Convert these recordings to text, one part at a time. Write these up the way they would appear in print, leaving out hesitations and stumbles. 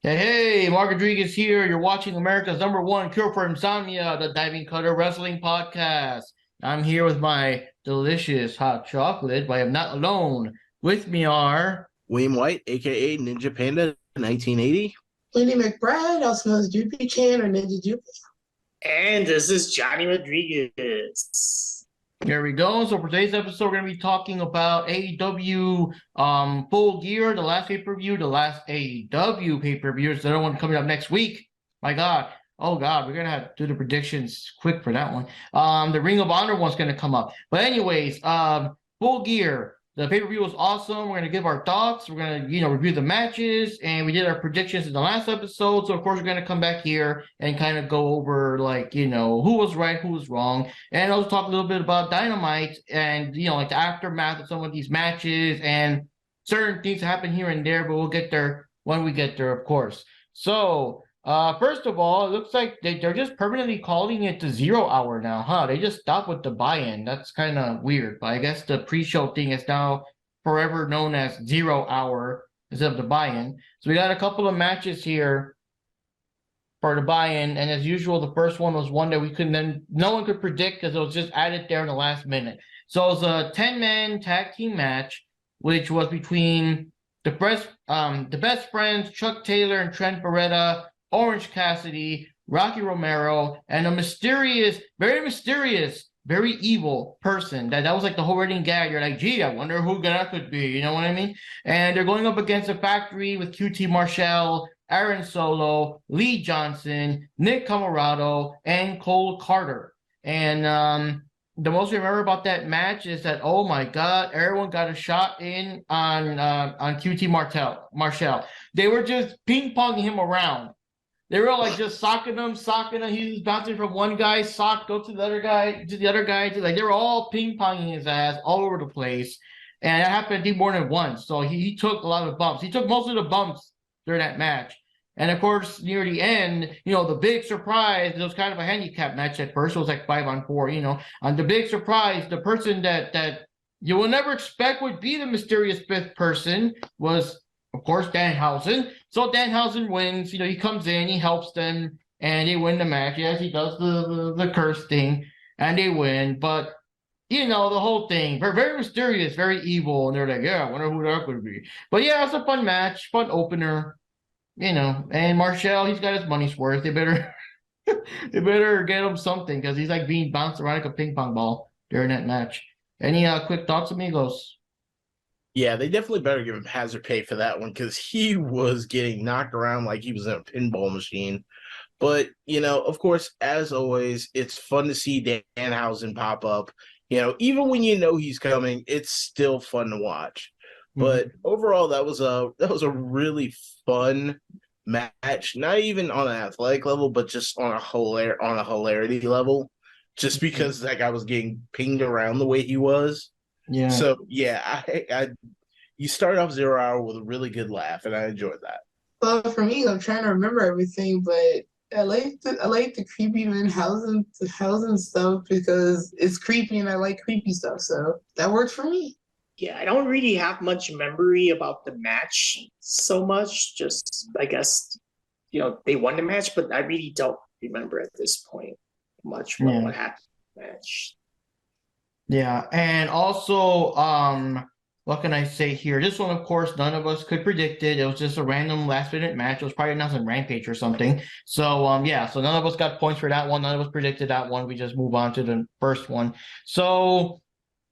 Hey, Mark Rodriguez here. You're watching America's #1 cure for insomnia, the Diving Cutter Wrestling Podcast. I'm here with my delicious hot chocolate, but I am not alone. With me are William White, aka Ninja Panda, 1980. Lenny McBride, also known as Jupi or Ninja Jupi. And this is Johnny Rodriguez. There we go. So for today's episode, we're going to be talking about AEW Full Gear, the last pay-per-view, the last AEW pay-per-view. There's another one coming up next week. My God. Oh, God. We're going to have to do the predictions quick for that one. The Ring of Honor one's going to come up. But anyways, Full Gear. The pay-per-view was awesome. We're going to give our thoughts. We're going to, review the matches. And we did our predictions in the last episode. So, of course, we're going to come back here and kind of go over, who was right, who was wrong. And also talk a little bit about Dynamite and, the aftermath of some of these matches and certain things happen here and there. But we'll get there when we get there, of course. So, first of all, it looks like they're just permanently calling it the 0 hour now, huh? They just stopped with the buy-in. That's kind of weird, but I guess the pre-show thing is now forever known as 0 hour instead of the buy-in. So we got a couple of matches here for the buy-in, and as usual, the first one was one that no one could predict because it was just added there in the last minute. So it was a 10-man tag team match, which was between the best friends, Chuck Taylor and Trent Beretta, Orange Cassidy, Rocky Romero, and a mysterious, very evil person. That was like the whole running gag. You're like, gee, I wonder who that could be. You know what I mean? And they're going up against the Factory with QT Marshall, Aaron Solo, Lee Johnson, Nick Comoroto, and Cole Carter. And the most I remember about that match is that, oh my God, everyone got a shot in on QT Marshall. They were just ping-ponging him around. They were all like just socking him. He was bouncing from one guy, go to the other guy, like they were all ping-ponging his ass all over the place. And that happened to more than once. So he took a lot of bumps. He took most of the bumps during that match. And of course, near the end, the big surprise, it was kind of a handicap match at first. It was like 5-on-4, And the big surprise, the person that you will never expect would be the mysterious fifth person was, of course, Danhausen. So Danhausen wins. He comes in, he helps them, and they win the match. Yes, he does the curse thing, and they win. But, the whole thing, very, very mysterious, very evil. And they're like, yeah, I wonder who that could be. But yeah, it's a fun match, fun opener, And Marshall, he's got his money's worth. They better get him something because he's like being bounced around like a ping pong ball during that match. Any quick thoughts, amigos? Yeah, they definitely better give him hazard pay for that one because he was getting knocked around like he was in a pinball machine. But, of course, as always, it's fun to see Danhausen pop up. Even when he's coming, it's still fun to watch. But overall, that was a really fun match. Not even on an athletic level, but just on a hilarity level. Just because that guy was getting pinged around the way he was. Yeah. So yeah, you start off 0 hour with a really good laugh, and I enjoyed that. Well, for me, I'm trying to remember everything, but I like the creepy housing stuff because it's creepy and I like creepy stuff, so that works for me. Yeah, I don't really have much memory about the match so much. Just, I guess, they won the match, but I really don't remember at this point much from what happened in the match. Yeah, and also, what can I say here? This one, of course, none of us could predict it. It was just a random last-minute match. It was probably announced on Rampage or something. So, so none of us got points for that one. None of us predicted that one. We just move on to the first one. So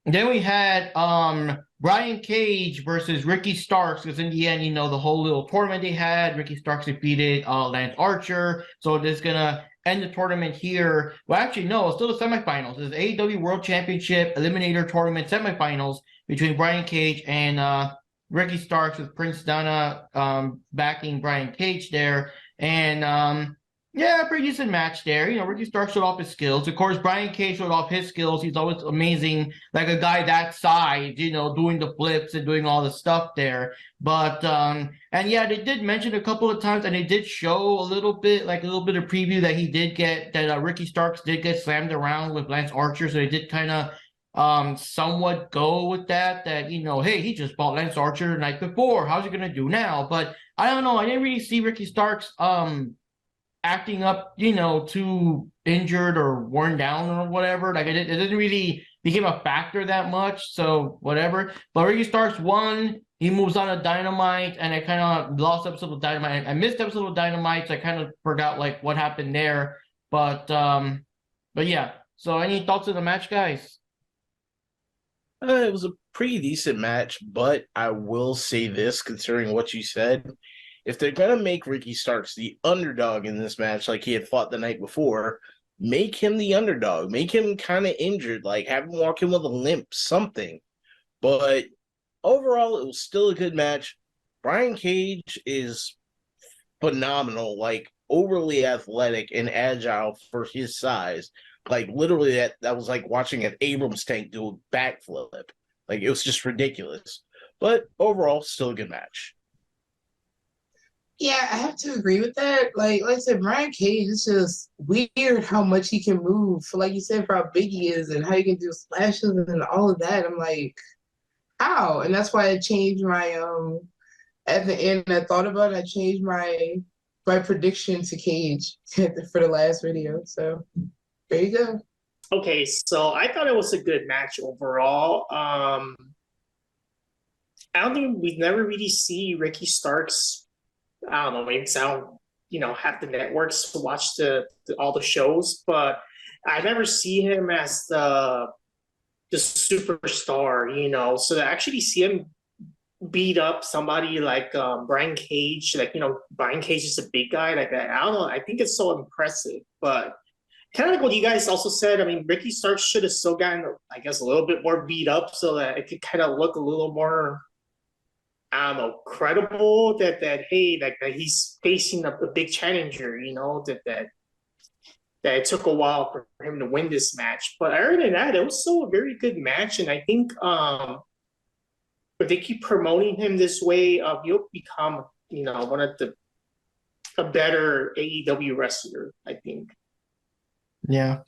then we had Brian Cage versus Ricky Starks, because in the end, the whole little tournament they had, Ricky Starks defeated Lance Archer. So this is going to end the tournament here. Well, actually, no, it's still the semifinals. It's the AEW World Championship Eliminator Tournament semifinals between Brian Cage and Ricky Starks, with Prince Dana backing Brian Cage there. And yeah, pretty decent match there. Ricky Starks showed off his skills. Of course, Brian Cage showed off his skills. He's always amazing, like a guy that size, doing the flips and doing all the stuff there. But, and yeah, they did mention a couple of times, and they did show a little bit of preview that Ricky Starks did get slammed around with Lance Archer. So they did kind of somewhat go with that, hey, he just bought Lance Archer the night before. How's he gonna do now? But I don't know. I didn't really see Ricky Starks acting up, too injured or worn down or whatever. Like it didn't really become a factor that much. So whatever. But Ricky Starks won. He moves on to Dynamite, and I kind of lost episode of Dynamite. I missed episode of Dynamite, so I kind of forgot like what happened there. But yeah. So any thoughts on the match, guys? It was a pretty decent match, but I will say this, considering what you said, if they're gonna make Ricky Starks the underdog in this match, like he had fought the night before, make him the underdog, make him kind of injured, like have him walk in with a limp, something. But overall, it was still a good match. Brian Cage is phenomenal, like overly athletic and agile for his size. Like literally, that was like watching an Abrams tank do a backflip. Like it was just ridiculous. But overall, still a good match. Yeah, I have to agree with that. Like I said, Brian Cage is just weird how much he can move. For like you said, for how big he is and how he can do slashes and all of that. I'm like, how? And that's why I changed my at the end. I thought about it. I changed my prediction to Cage for the last video. So there you go. Okay, so I thought it was a good match overall. I don't think we've never really see Ricky Starks. I don't know, maybe I don't, have the networks to watch all the shows, but I never see him as the superstar, So to actually see him beat up somebody like Brian Cage, Brian Cage is a big guy like that. I don't know. I think it's so impressive, but kind of like what you guys also said. I mean, Ricky Starks should have still gotten, I guess, a little bit more beat up so that it could kind of look a little more, I don't know, credible that he's facing a big challenger, that it took a while for him to win this match. But other than that, it was still a very good match. And I think if they keep promoting him this way, he'll become, one of a better AEW wrestler, I think. Yeah.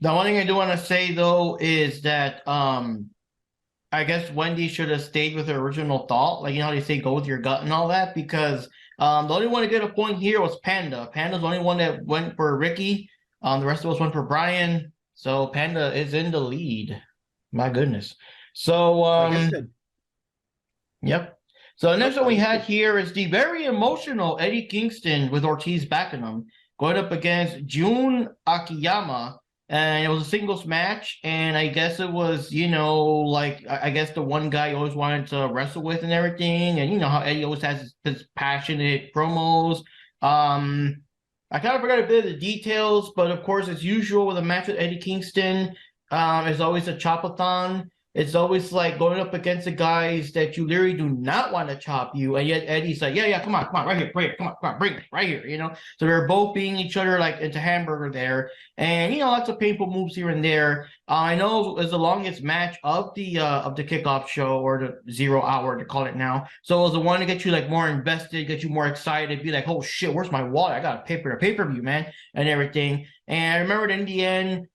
The one thing I do want to say though is that I guess Wendy should have stayed with her original thought. Like, how they say go with your gut and all that, because the only one to get a point here was Panda. Panda's the only one that went for Ricky. The rest of us went for Brian. So Panda is in the lead. My goodness. So Like I said, yep. So the next one we had here is the very emotional Eddie Kingston with Ortiz backing him, going up against Jun Akiyama. And it was a singles match, and I guess it was, I guess the one guy you always wanted to wrestle with and everything, and you know how Eddie always has his passionate promos. I kind of forgot a bit of the details, but of course, as usual with a match with Eddie Kingston, it's always a chopathon. It's always like going up against the guys that you literally do not want to chop you, and yet Eddie's like, yeah, come on, right here, come on, bring it, right here, So they're both beating each other like into hamburger there, and lots of painful moves here and there. I know it was the longest match of the kickoff show, or the 0 hour to call it now. So it was the one to get you like more invested, get you more excited, be like, oh shit, where's my wallet? I got a pay-per-view, man, and everything. And I remember in the end,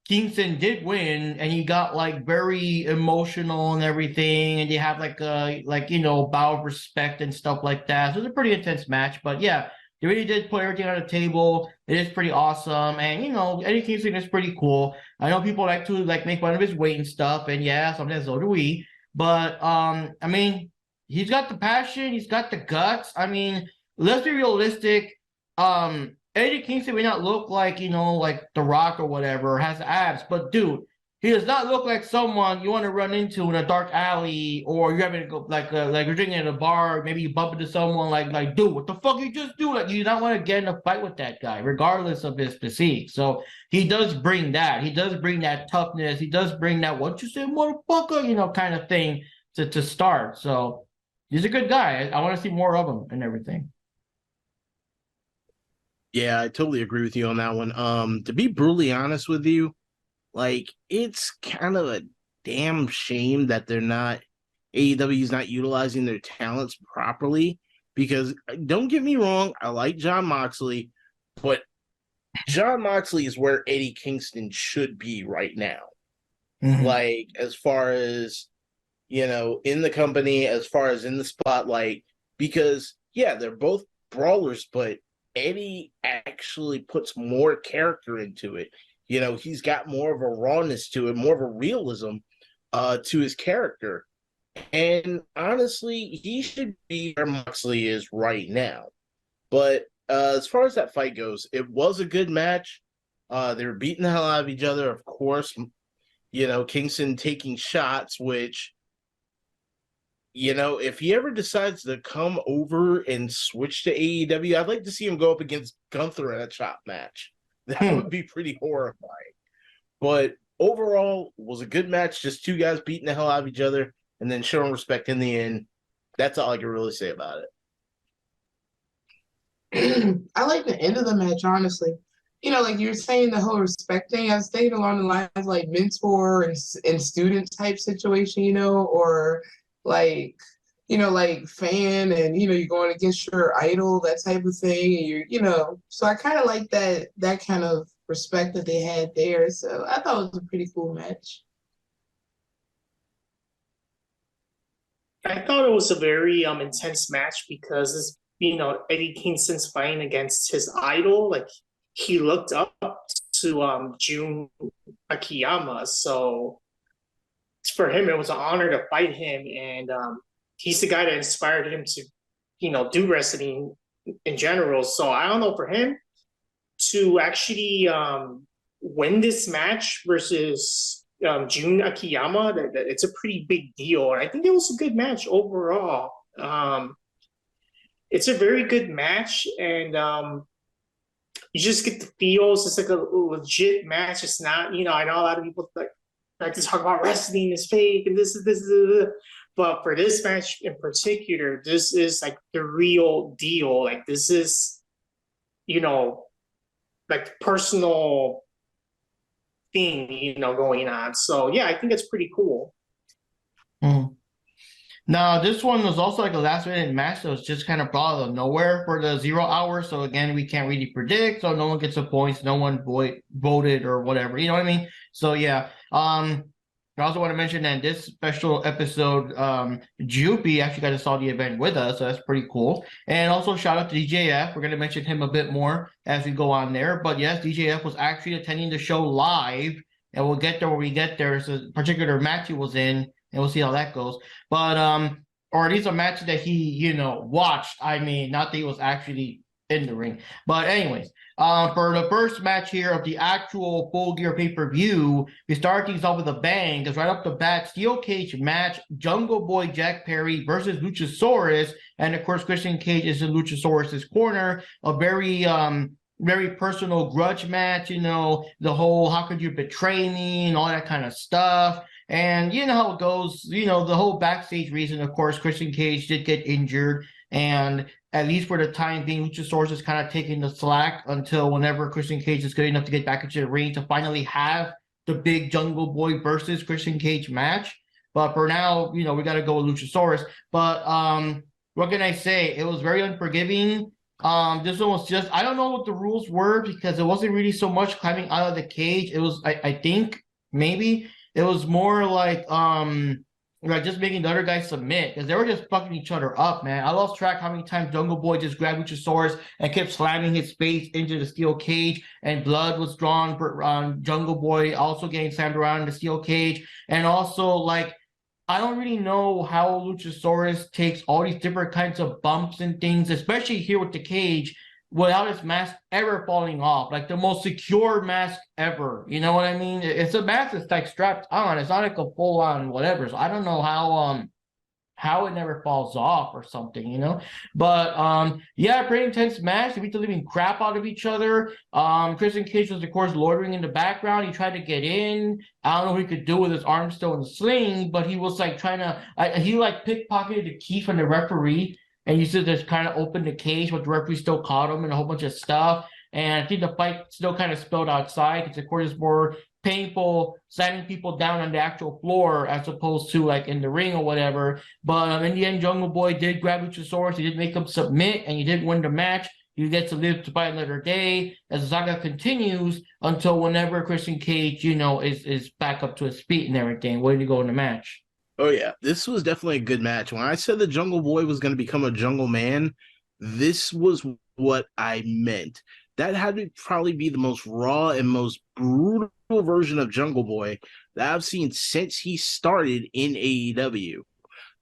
Kingston did win, and he got like very emotional and everything, and they have like bow of respect and stuff like that. So it was a pretty intense match, but yeah, they really did put everything on the table. It is pretty awesome, and Eddie Kingston is pretty cool. I know people like to like make fun of his weight and stuff, and yeah, sometimes so do we. But I mean, he's got the passion, he's got the guts. I mean, let's be realistic. Eddie Kingston may not look like, like The Rock or whatever, or has abs, but dude, he does not look like someone you want to run into in a dark alley, or you're having to go like you're drinking at a bar, maybe you bump into someone like, dude, what the fuck you just do? Like, you don't want to get in a fight with that guy, regardless of his physique. So he does bring that. He does bring that toughness. He does bring that what you say, motherfucker, kind of thing to start. So he's a good guy. I want to see more of him and everything. Yeah, I totally agree with you on that one. To be brutally honest with you, like, it's kind of a damn shame that AEW's not utilizing their talents properly, because don't get me wrong, I like Jon Moxley, but Jon Moxley is where Eddie Kingston should be right now. Mhm. like as far as in the company, as far as in the spotlight, because yeah, they're both brawlers, but Eddie actually puts more character into it. He's got more of a rawness to it, more of a realism to his character. And honestly, he should be where Moxley is right now. But as far as that fight goes, it was a good match. They were beating the hell out of each other, of course. Kingston taking shots, which, if he ever decides to come over and switch to AEW, I'd like to see him go up against Gunther in a chop match. That would be pretty horrifying. But overall, was a good match. Just two guys beating the hell out of each other and then showing respect in the end. That's all I can really say about it. I like the end of the match, honestly. Like you're saying, the whole respect thing. I was thinking along the lines like mentor and student type situation, or like, like fan and, you're going against your idol, that type of thing. And so I kind of like that kind of respect that they had there. So I thought it was a pretty cool match. I thought it was a very intense match because Eddie Kingston's fighting against his idol. Like he looked up to Jun Akiyama, so for him it was an honor to fight him, and he's the guy that inspired him to do wrestling in general. So I don't know, for him to actually win this match versus Jun Akiyama, that it's a pretty big deal. And I think it was a good match overall. It's a very good match, and you just get the feels. It's like a legit match. It's not, I know a lot of people like to talk about wrestling is fake and this is, but for this match in particular, this is like the real deal. Like this is, like personal thing, going on. So yeah, I think it's pretty cool. Mm. Now, this one was also like a last-minute match that was just kind of brought out of nowhere for the 0 hour. So again, we can't really predict. So no one gets the points. No one voted or whatever. You know what I mean? So yeah. I also want to mention that in this special episode, Jupi actually got to saw the event with us, so that's pretty cool. And also shout out to DJF. We're going to mention him a bit more as we go on there. But yes, DJF was actually attending the show live, and we'll get there when we get there. It's a particular match he was in, and we'll see how that goes. But or at least a match that he, watched. I mean, not that he was actually in the ring. But anyways, for the first match here of the actual Full Gear pay-per-view, we start things off with a bang, because right off the bat, steel cage match, Jungle Boy Jack Perry versus Luchasaurus, and of course, Christian Cage is in Luchasaurus's corner. A very very personal grudge match, the whole how could you betray me and all that kind of stuff. And you know how it goes, the whole backstage reason, of course, Christian Cage did get injured, and at least for the time being, Luchasaurus is kind of taking the slack until whenever Christian Cage is good enough to get back into the ring to finally have the big Jungle Boy versus Christian Cage match. But for now, we got to go with Luchasaurus. But what can I say? It was very unforgiving. This one was just, I don't know what the rules were, because it wasn't really so much climbing out of the cage. It was, I think, maybe it was more like just making the other guys submit, because they were just fucking each other up, man. I lost track how many times Jungle Boy just grabbed Luchasaurus and kept slamming his face into the steel cage, and blood was drawn for Jungle Boy also getting slammed around in the steel cage. And also, like, I don't really know how Luchasaurus takes all these different kinds of bumps and things, especially here with the cage, without his mask ever falling off. Like the most secure mask ever. You know what I mean? It's a mask that's like strapped on. It's not like a full on whatever. So I don't know how it never falls off or something, But yeah, pretty intense match. They beat the living crap out of each other. Christian Cage was of course loitering in the background. He tried to get in. I don't know what he could do with his arm still in the sling, but he was like trying to he like pickpocketed the key from the referee. And you said just kind of opened the cage, but the referee still caught him and a whole bunch of stuff. And I think the fight still kind of spilled outside, because of course it's more painful slamming people down on the actual floor as opposed to like in the ring or whatever. But in the end, Jungle Boy did grab Luchasaurus. He did make him submit, and he did win the match. you get to live to fight another day as the saga continues until whenever Christian Cage, is back up to his feet and everything, ready to go in the match. Oh yeah, this was definitely a good match. When I said the Jungle Boy was going to become a Jungle Man, this was what I meant. That had to probably be the most raw and most brutal version of Jungle Boy that I've seen since he started in AEW.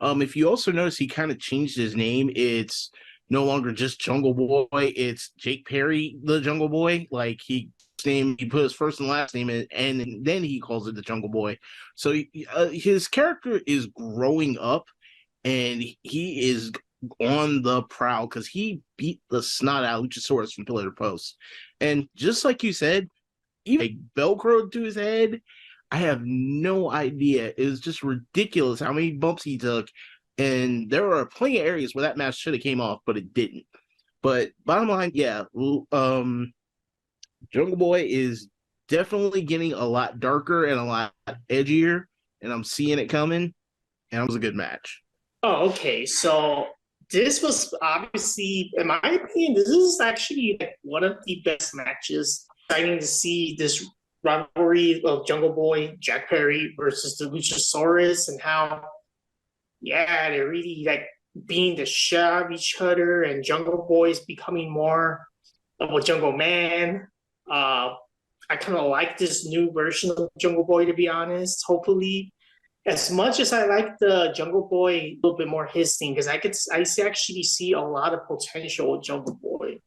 If you also notice, he kind of changed his name. It's no longer just Jungle Boy. It's Jake Perry, the Jungle Boy. Like he put his first and last name in, and then he calls it the Jungle Boy. So his character is growing up, and he is on the prowl because he beat the snot out of Luchasaurus from pillar to post. And just like you said, even Velcro to his head, I have no idea. It was just ridiculous how many bumps he took. And there were plenty of areas where that match should have came off, but it didn't. But bottom line, yeah, Jungle Boy is definitely getting a lot darker and a lot edgier, and I'm seeing it coming, and it was a good match. Oh, okay. So this was obviously, in my opinion, this is actually like one of the best matches. Exciting to see this rivalry of Jungle Boy, Jack Perry versus the Luchasaurus, and how, yeah, they're really like being the shit out of each other, and Jungle Boy is becoming more of a Jungle Man. I kind of like this new version of Jungle Boy, to be honest. Hopefully, as much as I like the Jungle Boy, a little bit more his thing, because actually see a lot of potential with Jungle Boy.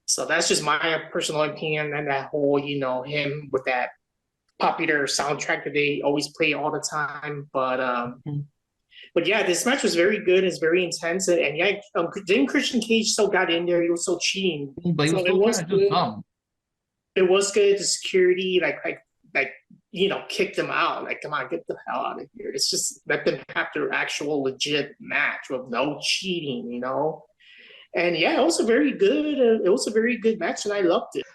So that's just my personal opinion, and that whole, him with that popular soundtrack that they always play all the time. But yeah, this match was very good. It's very intense, and yeah, then Christian Cage still got in there. He was still cheating, But he was still trying to do something. It was good. The security, kicked them out. Like, come on, get the hell out of here. It's just let them have their actual legit match with no cheating, And yeah, it was a very good match, and I loved it.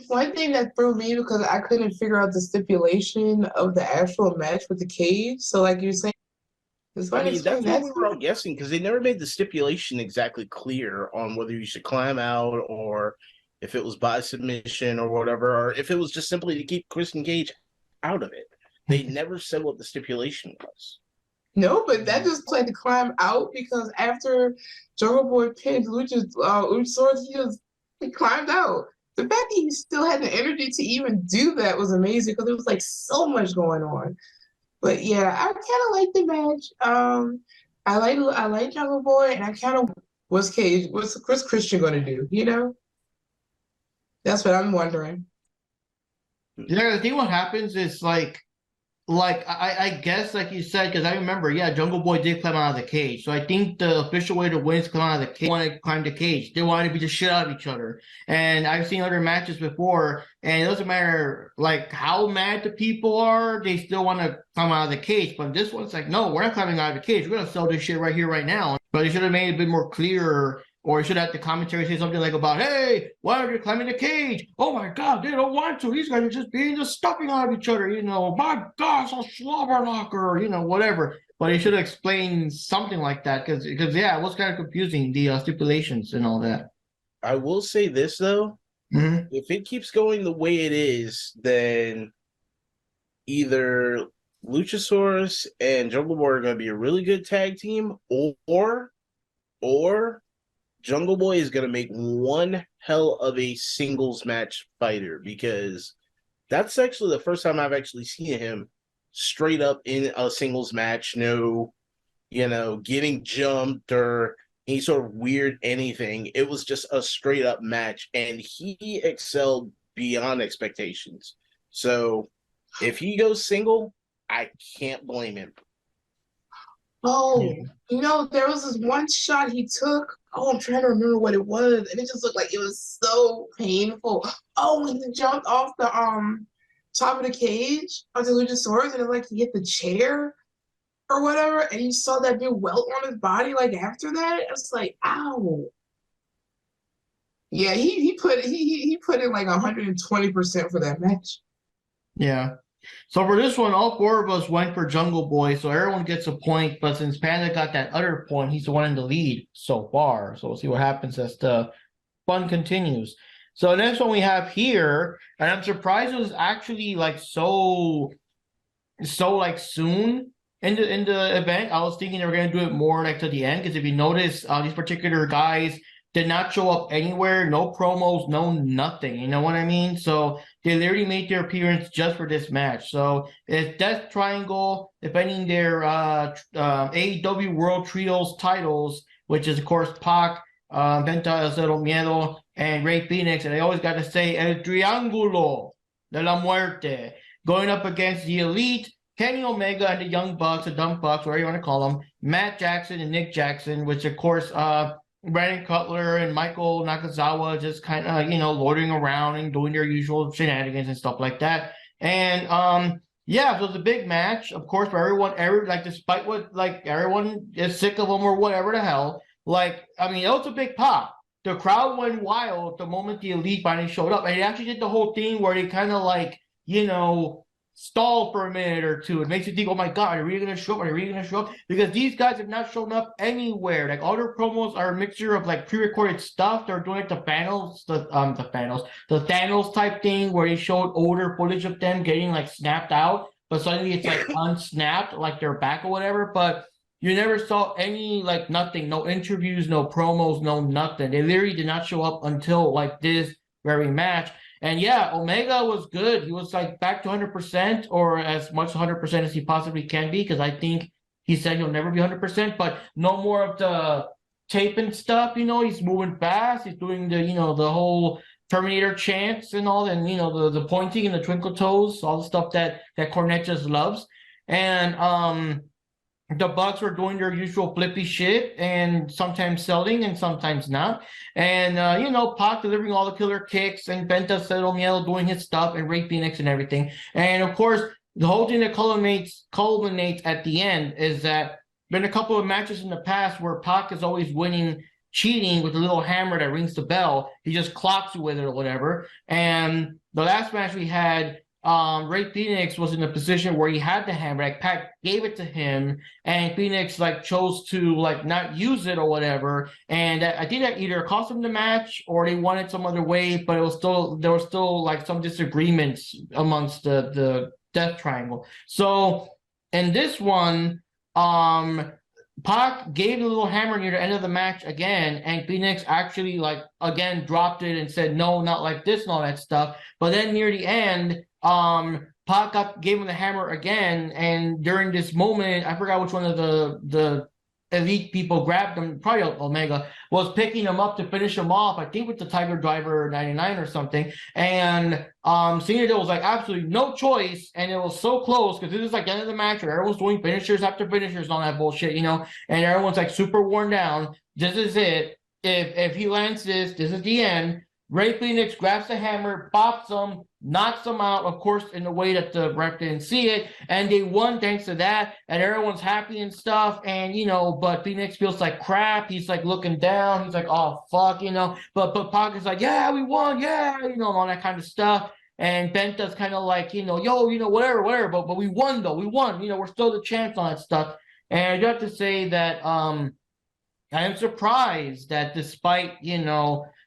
One thing that threw me because I couldn't figure out the stipulation of the actual match with the cage. So, like you're saying, that's what we were all guessing because they never made the stipulation exactly clear on whether you should climb out or if it was by submission or whatever, or if it was just simply to keep Christian Cage out of it. They never said what the stipulation was. No, but that just like to climb out because after Jungle Boy pinned Luchasaurus, he climbed out. The fact that he still had the energy to even do that was amazing because there was like so much going on. But yeah, I kind of like the match. I like Jungle Boy, and I kind of what's Christian going to do? That's what I'm wondering. Yeah, I think what happens is like I guess like you said, because I remember, yeah, Jungle Boy did climb out of the cage. So I think the official way to win is climb out of the cage. They wanted to climb the cage. They wanted to beat the shit out of each other. And I've seen other matches before, and it doesn't matter like how mad the people are, they still want to climb out of the cage. But this one's like, no, we're not climbing out of the cage. We're gonna sell this shit right here, right now. But it should have made it a bit more clear. Or should have the commentary say something like about, hey, why are they climbing the cage? Oh my God, they don't want to. These guys are just being the stuffing out of each other. My gosh, a slobber knocker, whatever. But he should have explained something like that because yeah, it was kind of confusing, the stipulations and all that. I will say this though, if it keeps going the way it is, then either Luchasaurus and Jungle Boy are going to be a really good tag team, or Jungle Boy is going to make one hell of a singles match fighter because that's actually the first time I've actually seen him straight up in a singles match. No, getting jumped or any sort of weird anything. It was just a straight up match, and he excelled beyond expectations. So if he goes single, I can't blame him. Oh, there was this one shot he took. Oh, I'm trying to remember what it was, and it just looked like it was so painful. Oh, when he jumped off the top of the cage onto Luchasaurus, and it like he hit the chair or whatever, and you saw that big welt on his body. Like after that, it was like, ow. Yeah, he put in like 120% for that match. Yeah. So for this one, all four of us went for Jungle Boy, so everyone gets a point. But since Panda got that other point, he's the one in the lead so far. So we'll see what happens as the fun continues. So the next one we have here, and I'm surprised it was actually like so like soon in the event. I was thinking they were gonna do it more like to the end, because if you notice, these particular guys did not show up anywhere, no promos, no nothing. You know what I mean? So they literally made their appearance just for this match. So it's Death Triangle defending their AEW World Trios titles, which is of course Pac, Penta El Cero Miedo, and Rey Fénix, and I always got to say El Triángulo de la Muerte, going up against the Elite, Kenny Omega, and the Young Bucks, the Dumb Bucks, whatever you want to call them, Matt Jackson and Nick Jackson, which of course Brandon Cutler and Michael Nakazawa just kind of, loitering around and doing their usual shenanigans and stuff like that. And yeah, so it's a big match, of course, for everyone. Despite what everyone is sick of them or whatever the hell. It was a big pop. The crowd went wild the moment the Elite finally showed up, and they actually did the whole thing where they kind of stall for a minute or two. It makes you think, oh my God, are we going to show up? Are we really going to show up? Because these guys have not shown up anywhere. Like, all their promos are a mixture of pre-recorded stuff. They're doing the Thanos type thing where they showed older footage of them getting snapped out, but suddenly it's unsnapped, like they're back or whatever. But you never saw any nothing, no interviews, no promos, no nothing. They literally did not show up until this very match. And yeah, Omega was good. He was back to 100%, or as much 100% as he possibly can be, because I think he said he'll never be 100%, but no more of the tape and stuff. He's moving fast. He's doing the the whole Terminator chants and all, and the pointing and the twinkle toes, all the stuff that Cornette just loves. And the Bucks were doing their usual flippy shit and sometimes selling and sometimes not. And, Pac delivering all the killer kicks, and Penta El Cero Miedo doing his stuff, and Rey Fénix and everything. And, of course, the whole thing that culminates at the end is that been a couple of matches in the past where Pac is always winning, cheating with a little hammer that rings the bell. He just clocks you with it or whatever. And the last match we had, Rey Fénix was in a position where he had the hammer. Pac gave it to him, and Fénix chose to not use it or whatever. And I think that either cost him the match or they wanted some other way. But there was still some disagreements amongst the Death Triangle. So in this one, Pac gave the little hammer near the end of the match again, and Fénix actually again dropped it and said no, not like this and all that stuff. But then near the end, Pac gave him the hammer again, and during this moment, I forgot which one of the Elite people grabbed him, probably Omega, was picking him up to finish him off, I think with the Tiger Driver 99 or something. And seeing there was absolutely no choice, and it was so close, because this is the end of the match where everyone's doing finishers after finishers and all that bullshit, and everyone's super worn down. This is it. If he lands this is the end. Rey Fénix grabs the hammer, bops him, knocks him out, of course, in the way that the ref didn't see it, and they won thanks to that, and everyone's happy and stuff, and, but Fénix feels like crap. He's, looking down. He's like, oh, fuck, but Pac is like, yeah, we won, yeah, all that kind of stuff, and Penta's kind of yo, whatever, but we won, though, we won, we're still the champs on that stuff. And I do have to say that, I am surprised that despite,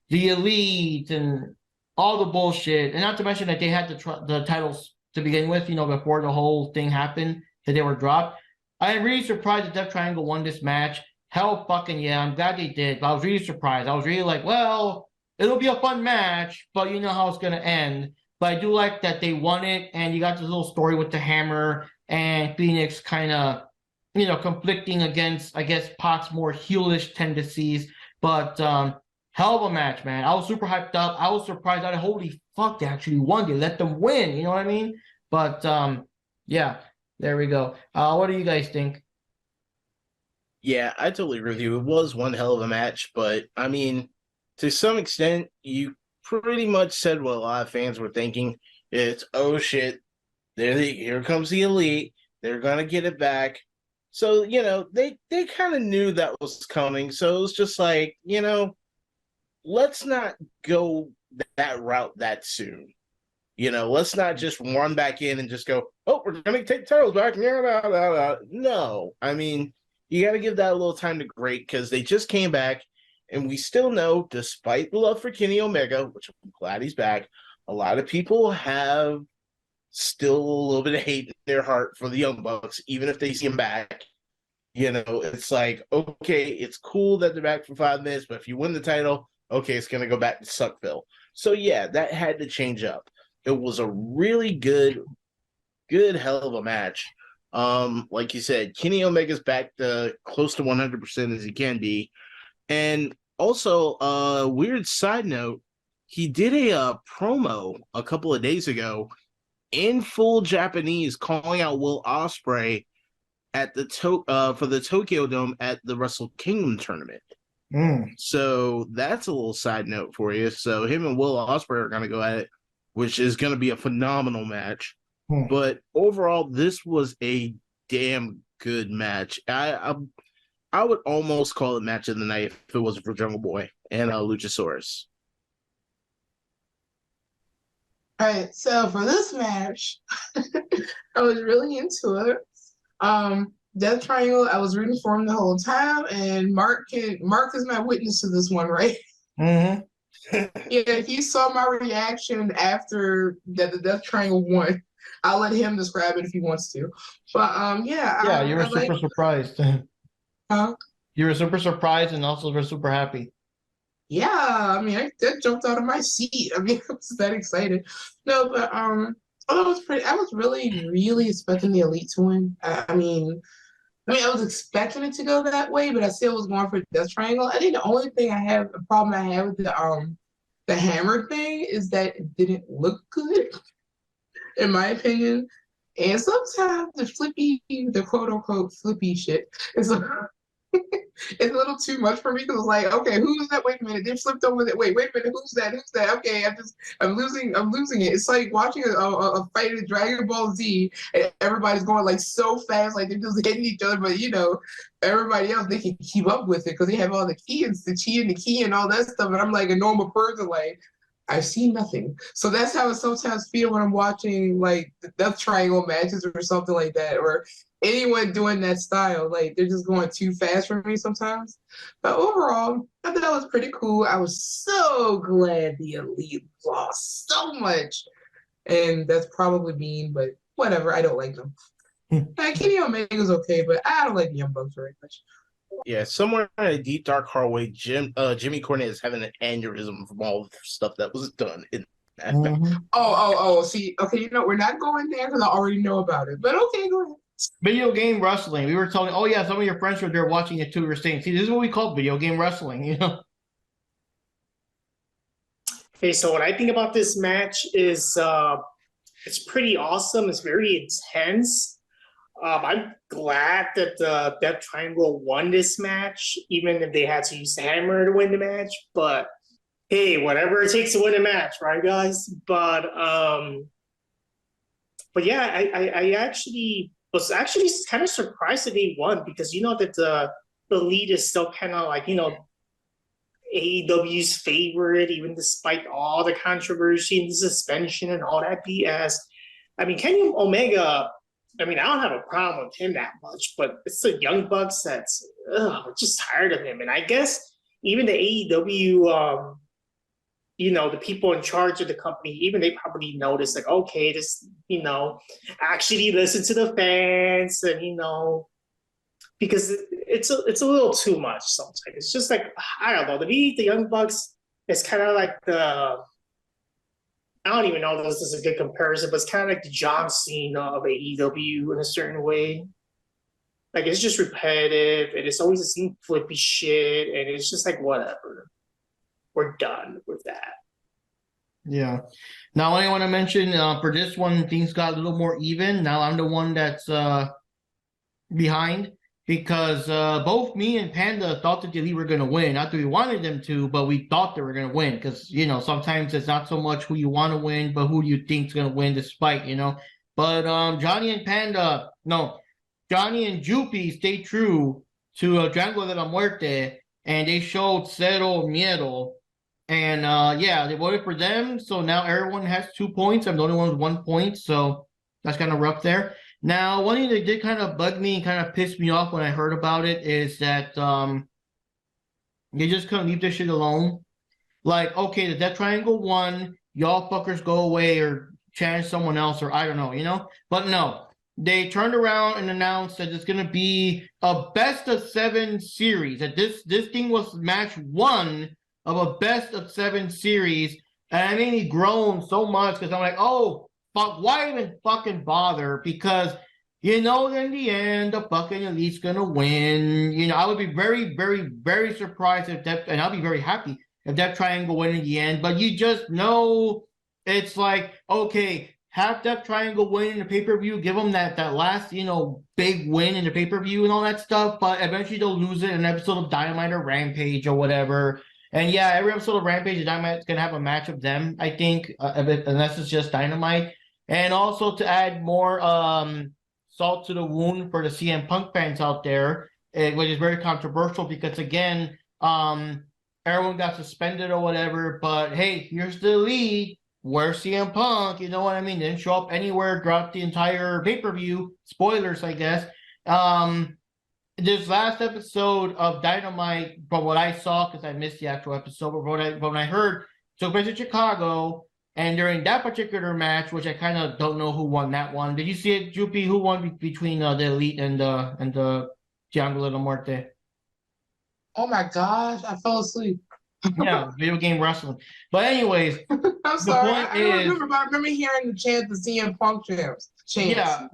the Elite and all the bullshit, and not to mention that they had the titles to begin with, before the whole thing happened, that they were dropped. I am really surprised that Death Triangle won this match. Hell fucking yeah, I'm glad they did, but I was really surprised. I was really well, it'll be a fun match, but you know how it's going to end. But I do like that they won it, and you got this little story with the hammer, and Fénix kind of, conflicting against, I guess, Pac's more heelish tendencies. But, hell of a match, man. I was super hyped up. I was surprised. Holy fuck, they actually won. They let them win. You know what I mean? But yeah, there we go. What do you guys think? Yeah, I totally agree with you. It was one hell of a match, but I mean, to some extent, you pretty much said what a lot of fans were thinking. It's, oh shit, here comes the Elite. They're gonna get it back. So, they kind of knew that was coming. So it was just let's not go that route that soon. Let's not just run back in and just go, oh, we're going to take titles back. No. I mean, you got to give that a little time to grate because they just came back. And we still know, despite the love for Kenny Omega, which I'm glad he's back, a lot of people have still a little bit of hate in their heart for the Young Bucks, even if they see him back. It's like, okay, it's cool that they're back for 5 minutes, but if you win the title, okay, it's going to go back to Suckville. So, yeah, that had to change up. It was a really good hell of a match. Like you said, Kenny Omega's back to close to 100% as he can be. And also, weird side note, he did a promo a couple of days ago in full Japanese calling out Will Ospreay at the for the Tokyo Dome at the Wrestle Kingdom tournament. So that's a little side note for you. So him and Will Ospreay are going to go at it, which is going to be a phenomenal match. But overall, this was a damn good match. I would almost call it match of the night if it wasn't for Jungle Boy and Luchasaurus. All right, so for this match, I was really into it. Death Triangle, I was rooting for him the whole time, and Mark is my witness to this one, right? Mm-hmm. Yeah, if you saw my reaction after that the Death Triangle won, I'll let him describe it if he wants to. But yeah, you were super surprised. Huh? You were super surprised and also were super happy. Yeah, I mean, I jumped out of my seat. I mean, I was that excited. No, but I was really, really expecting the Elite to win. I mean, I was expecting it to go that way, but I still was going for Death Triangle. I think the only thing a problem I have with the hammer thing is that it didn't look good, in my opinion. And sometimes the quote unquote flippy shit is it's a little too much for me because it's like, okay, who's that? Wait a minute, they flipped over that. Wait a minute, who's that? Who's that? Okay, I'm losing it. It's like watching a fight in Dragon Ball Z, and everybody's going like so fast, like they're just hitting each other. But everybody else they can keep up with it because they have all the key and the chi and the key and all that stuff. And I'm like a normal person, like I see nothing. So that's how I sometimes feel when I'm watching like the Death Triangle matches or something like that, or anyone doing that style. Like they're just going too fast for me sometimes. But overall, I thought that was pretty cool. I was so glad the Elite lost so much. And that's probably mean, but whatever. I don't like them. Kenny Omega's okay, but I don't like the Young Bucks very much. Yeah, somewhere in a deep dark hallway, Jimmy Cornette is having an aneurysm from all the stuff that was done in that. Oh, see, okay, we're not going there because I already know about it. But okay, go ahead. Video game wrestling. We were telling, oh yeah, some of your friends were there watching it too. We were saying, see, this is what we call video game wrestling, Okay, so what I think about this match is it's pretty awesome. It's very intense. I'm glad that the Death Triangle won this match, even if they had to use the hammer to win the match. But hey, whatever it takes to win a match, right, guys? But yeah, I actually was kind of surprised that they won because that the Elite is still kind of like AEW's favorite, even despite all the controversy and the suspension and all that BS. I mean, Kenny Omega. I mean, I don't have a problem with him that much, but it's the Young Bucks that's I'm just tired of him. And I guess even the AEW, the people in charge of the company, even they probably noticed, like, okay, this, actually listen to the fans, and because it's a little too much sometimes. It's just like, I don't know, to me, the Young Bucks is kind of like I don't even know if this is a good comparison, but it's kind of like the John Cena of AEW in a certain way. Like, it's just repetitive, and it's always the same flippy shit, and it's just like, whatever. We're done with that. Yeah. Now, I want to mention for this one, things got a little more even. Now, I'm the one that's behind because both me and Panda thought that the Elite were going to win. Not that we wanted them to, but we thought they were going to win because, sometimes it's not so much who you want to win, but who you think is going to win despite, But Johnny and Jupi stayed true to Triángulo de la Muerte, and they showed Cero Miedo And yeah, they voted for them. So now everyone has 2 points. I'm the only one with 1 point. So that's kind of rough there. Now, one thing that did kind of bug me and kind of piss me off when I heard about it is that they just couldn't leave this shit alone. Like, okay, the Death Triangle won, y'all fuckers go away or change someone else, or I don't know, you know? But no, they turned around and announced that it's gonna be a best of 7 series. That this thing was match 1 of a best of 7 series. And it made me groan so much because I'm like, oh fuck, why even fucking bother? Because you know, in the end, the fucking elite's gonna win. You know, I would be very, very, very surprised if that, and I'll be very happy if Death Triangle win in the end. But you just know it's like, okay, have Death Triangle win in the pay-per-view, give them that last, you know, big win in the pay-per-view and all that stuff, but eventually they'll lose it in an episode of Dynamite or Rampage or whatever. And yeah, every episode of Rampage or Dynamite is gonna have a match of them, I think, unless it's just Dynamite. And also to add more salt to the wound for the CM Punk fans out there, which is very controversial because again, everyone got suspended or whatever, but hey, here's the lead. Where's CM Punk? You know what I mean? Didn't show up anywhere throughout the entire pay-per-view. Spoilers, I guess. This last episode of Dynamite, from what I saw, because I missed the actual episode, but when I heard, took place in Chicago, and during that particular match, which I kind of don't know who won that one. Did you see it, Jupi? Who won between the Elite and the Triangulo de Muerte? Oh my gosh, I fell asleep. Yeah, video game wrestling. But anyways, I'm sorry. I don't is, remember, but I remember hearing the chant, the CM Punk chants. Yeah.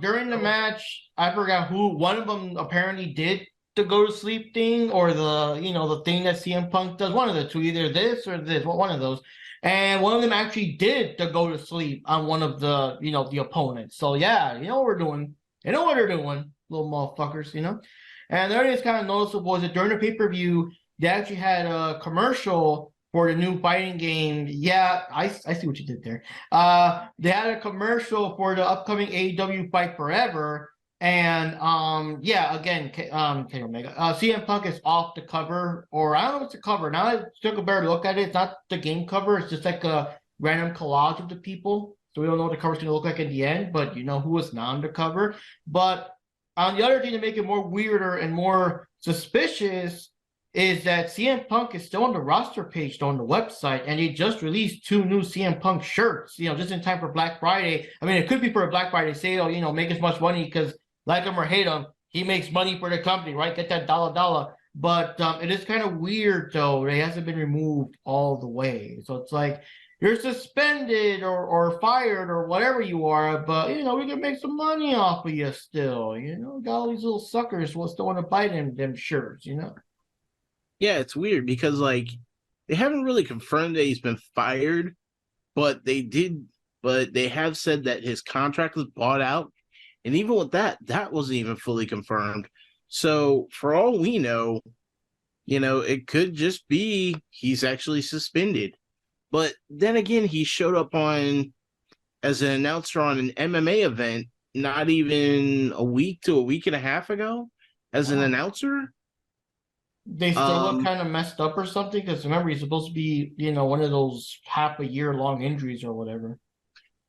During the match, I forgot who. One of them apparently did the go to sleep thing, or the thing that CM Punk does. One of the two, either this or this. One of those. And one of them actually did the go to sleep on one of the the opponents. So yeah, you know what we're doing. You know what they're doing, little motherfuckers. And the other thing that's kind of noticeable is that during the pay-per-view, they actually had a commercial for the new fighting game. Yeah, I see what you did there. They had a commercial for the upcoming AEW Fight Forever. And yeah, again, Kenny Omega. CM Punk is off the cover, or I don't know if it's a cover. Now I took a better look at it. It's not the game cover, it's just like a random collage of the people. So we don't know what the cover's gonna look like at the end, but you know who was not on the cover. But the other thing to make it more weirder and more suspicious is that CM Punk is still on the roster page on the website, and he just released 2 new CM Punk shirts, just in time for Black Friday. I mean, it could be for a Black Friday sale, make as much money because, like him or hate him, he makes money for the company, right? Get that dollar. But it is kind of weird, though. It hasn't been removed all the way. So it's like, you're suspended or fired or whatever you are, but, we can make some money off of you still, Got all these little suckers who still want to buy them shirts, Yeah, it's weird because they haven't really confirmed that he's been fired, but they have said that his contract was bought out. And even with that wasn't even fully confirmed. So for all we know, it could just be he's actually suspended. But then again, he showed up as an announcer on an MMA event not even a week to a week and a half ago as an announcer. They still look kind of messed up or something, because remember, he's supposed to be, one of those half a year long injuries or whatever.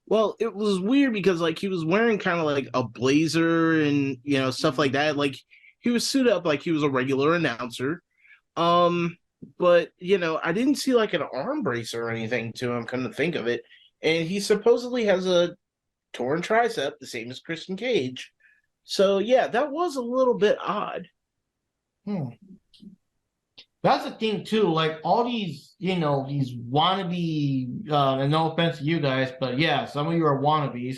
Well, it was weird because he was wearing kind of like a blazer and stuff like that. Like he was suited up like he was a regular announcer. But I didn't see like an arm brace or anything to him, come to think of it. And he supposedly has a torn tricep, the same as Christian Cage. So yeah, that was a little bit odd. That's the thing too. Like all these, these wannabe, and no offense to you guys, but yeah, some of you are wannabes.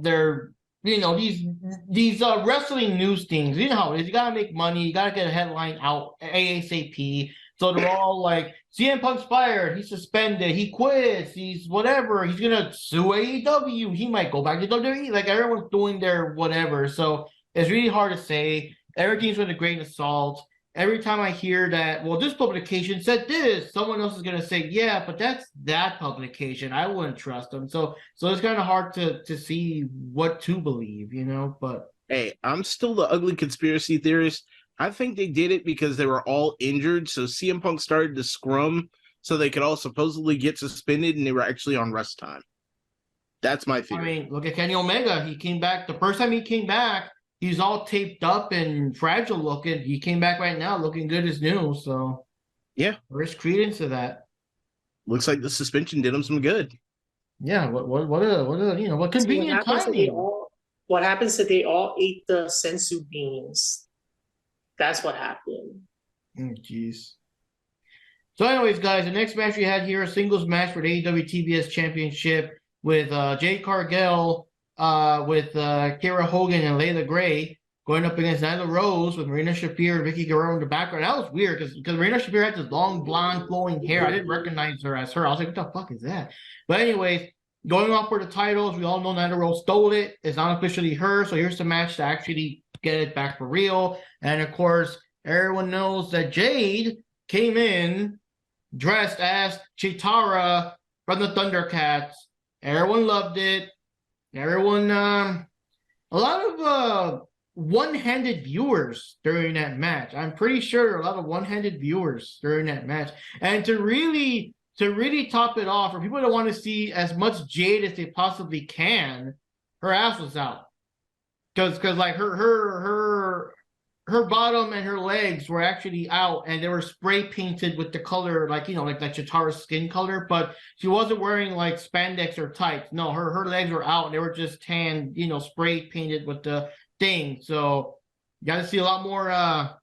They're, these wrestling news things. You know how it is. You gotta make money. You gotta get a headline out ASAP. So they're all like, CM Punk's fired. He's suspended. He quits. He's whatever. He's gonna sue AEW. He might go back to WWE. Like everyone's doing their whatever. So it's really hard to say. Everything's with a grain of salt. Every time I hear that, well, this publication said this, someone else is going to say, yeah, but that's that publication. I wouldn't trust them. So it's kind of hard to see what to believe, but. Hey, I'm still the ugly conspiracy theorist I think they did it because they were all injured. So CM Punk started to scrum so they could all supposedly get suspended, and they were actually on rest time. That's my theory. I mean, look at Kenny Omega. He came back. The first time he came back, he's all taped up and fragile looking. He came back right now looking good as new. So, yeah, there's credence to that. Looks like the suspension did him some good. Yeah, what convenient timing. What happens if they all ate the sensu beans? That's what happened. Jeez. So, anyways, guys, the next match we had here, a singles match for the AEW TBS Championship with Jade Cargill, with Kara Hogan and Layla Gray going up against Nyla Rose with Marina Shafir and Vicky Guerrero in the background. That was weird because Marina Shafir had this long, blonde, flowing hair. I didn't recognize her as her. I was like, what the fuck is that? But anyways, going off for the titles, we all know Nyla Rose stole it. It's not officially her, so here's the match to actually get it back for real. And, of course, everyone knows that Jade came in dressed as Chitara from the Thundercats. Everyone loved it. Everyone, a lot of one-handed viewers during that match. I'm pretty sure a lot of one-handed viewers during that match. And to really top it off, for people that want to see as much Jade as they possibly can, her ass was out. Because like her bottom and her legs were actually out, and they were spray painted with the color, like Chitara's skin color, but she wasn't wearing like spandex or tights. No, her legs were out, and they were just tan, spray painted with the thing. So you got to see a lot more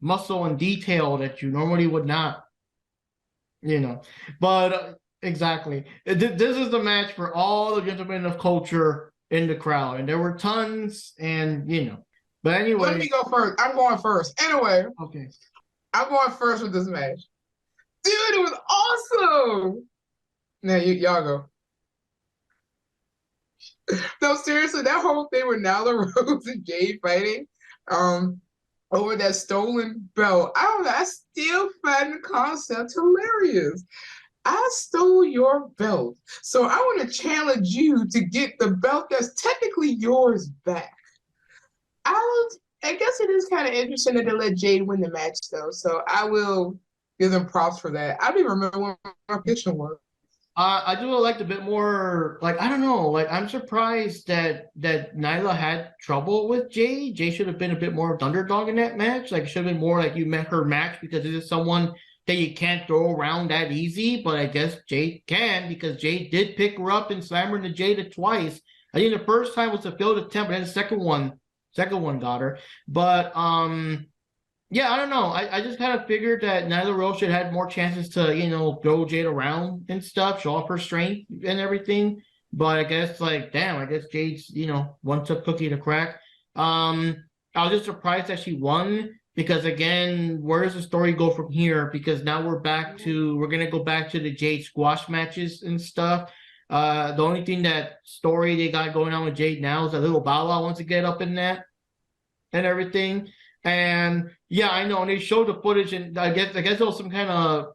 muscle and detail that you normally would not, But exactly, this is the match for all the gentlemen of culture in the crowd, and there were tons, and But anyway, let me go first. I'm going first. Anyway, okay. I'm going first with this match. Dude, it was awesome. Now y'all go. No, seriously, that whole thing with Nyla Rose and Jade fighting, over that stolen belt. I don't know. I still find the concept hilarious. I stole your belt, so I want to challenge you to get the belt that's technically yours back. I guess it is kind of interesting that they let Jade win the match, though. So I will give them props for that. I don't even remember what my prediction was. I do like a bit more. Like, I don't know. Like, I'm surprised that Nyla had trouble with Jade. Jade should have been a bit more of an underdog in that match. Like, it should have been more like you met her match because this is someone that you can't throw around that easy. But I guess Jade can, because Jade did pick her up and slam her into Jade twice. I think the first time was a failed attempt, and then the second one got her. But yeah, I don't know. I just kind of figured that Nyla Rose should have had more chances to, throw Jade around and stuff, show off her strength and everything. But I guess, I guess Jade's, one tough cookie to crack. I was just surprised that she won, because again, where does the story go from here? Because now we're going to go back to the Jade squash matches and stuff. The only thing that story they got going on with Jade now is that little Bow Wow wants to get up in that and everything. And yeah, I know. And they showed the footage, and I guess there was some kind of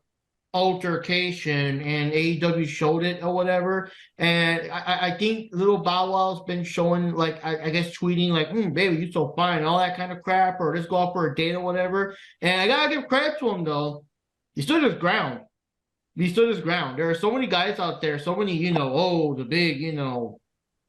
altercation, and AEW showed it or whatever. And I think little Bow Wow's been showing, I guess tweeting baby, you so fine, all that kind of crap, or just go out for a date or whatever. And I gotta give credit to him though. He stood his ground. There are so many guys out there, so many, the big,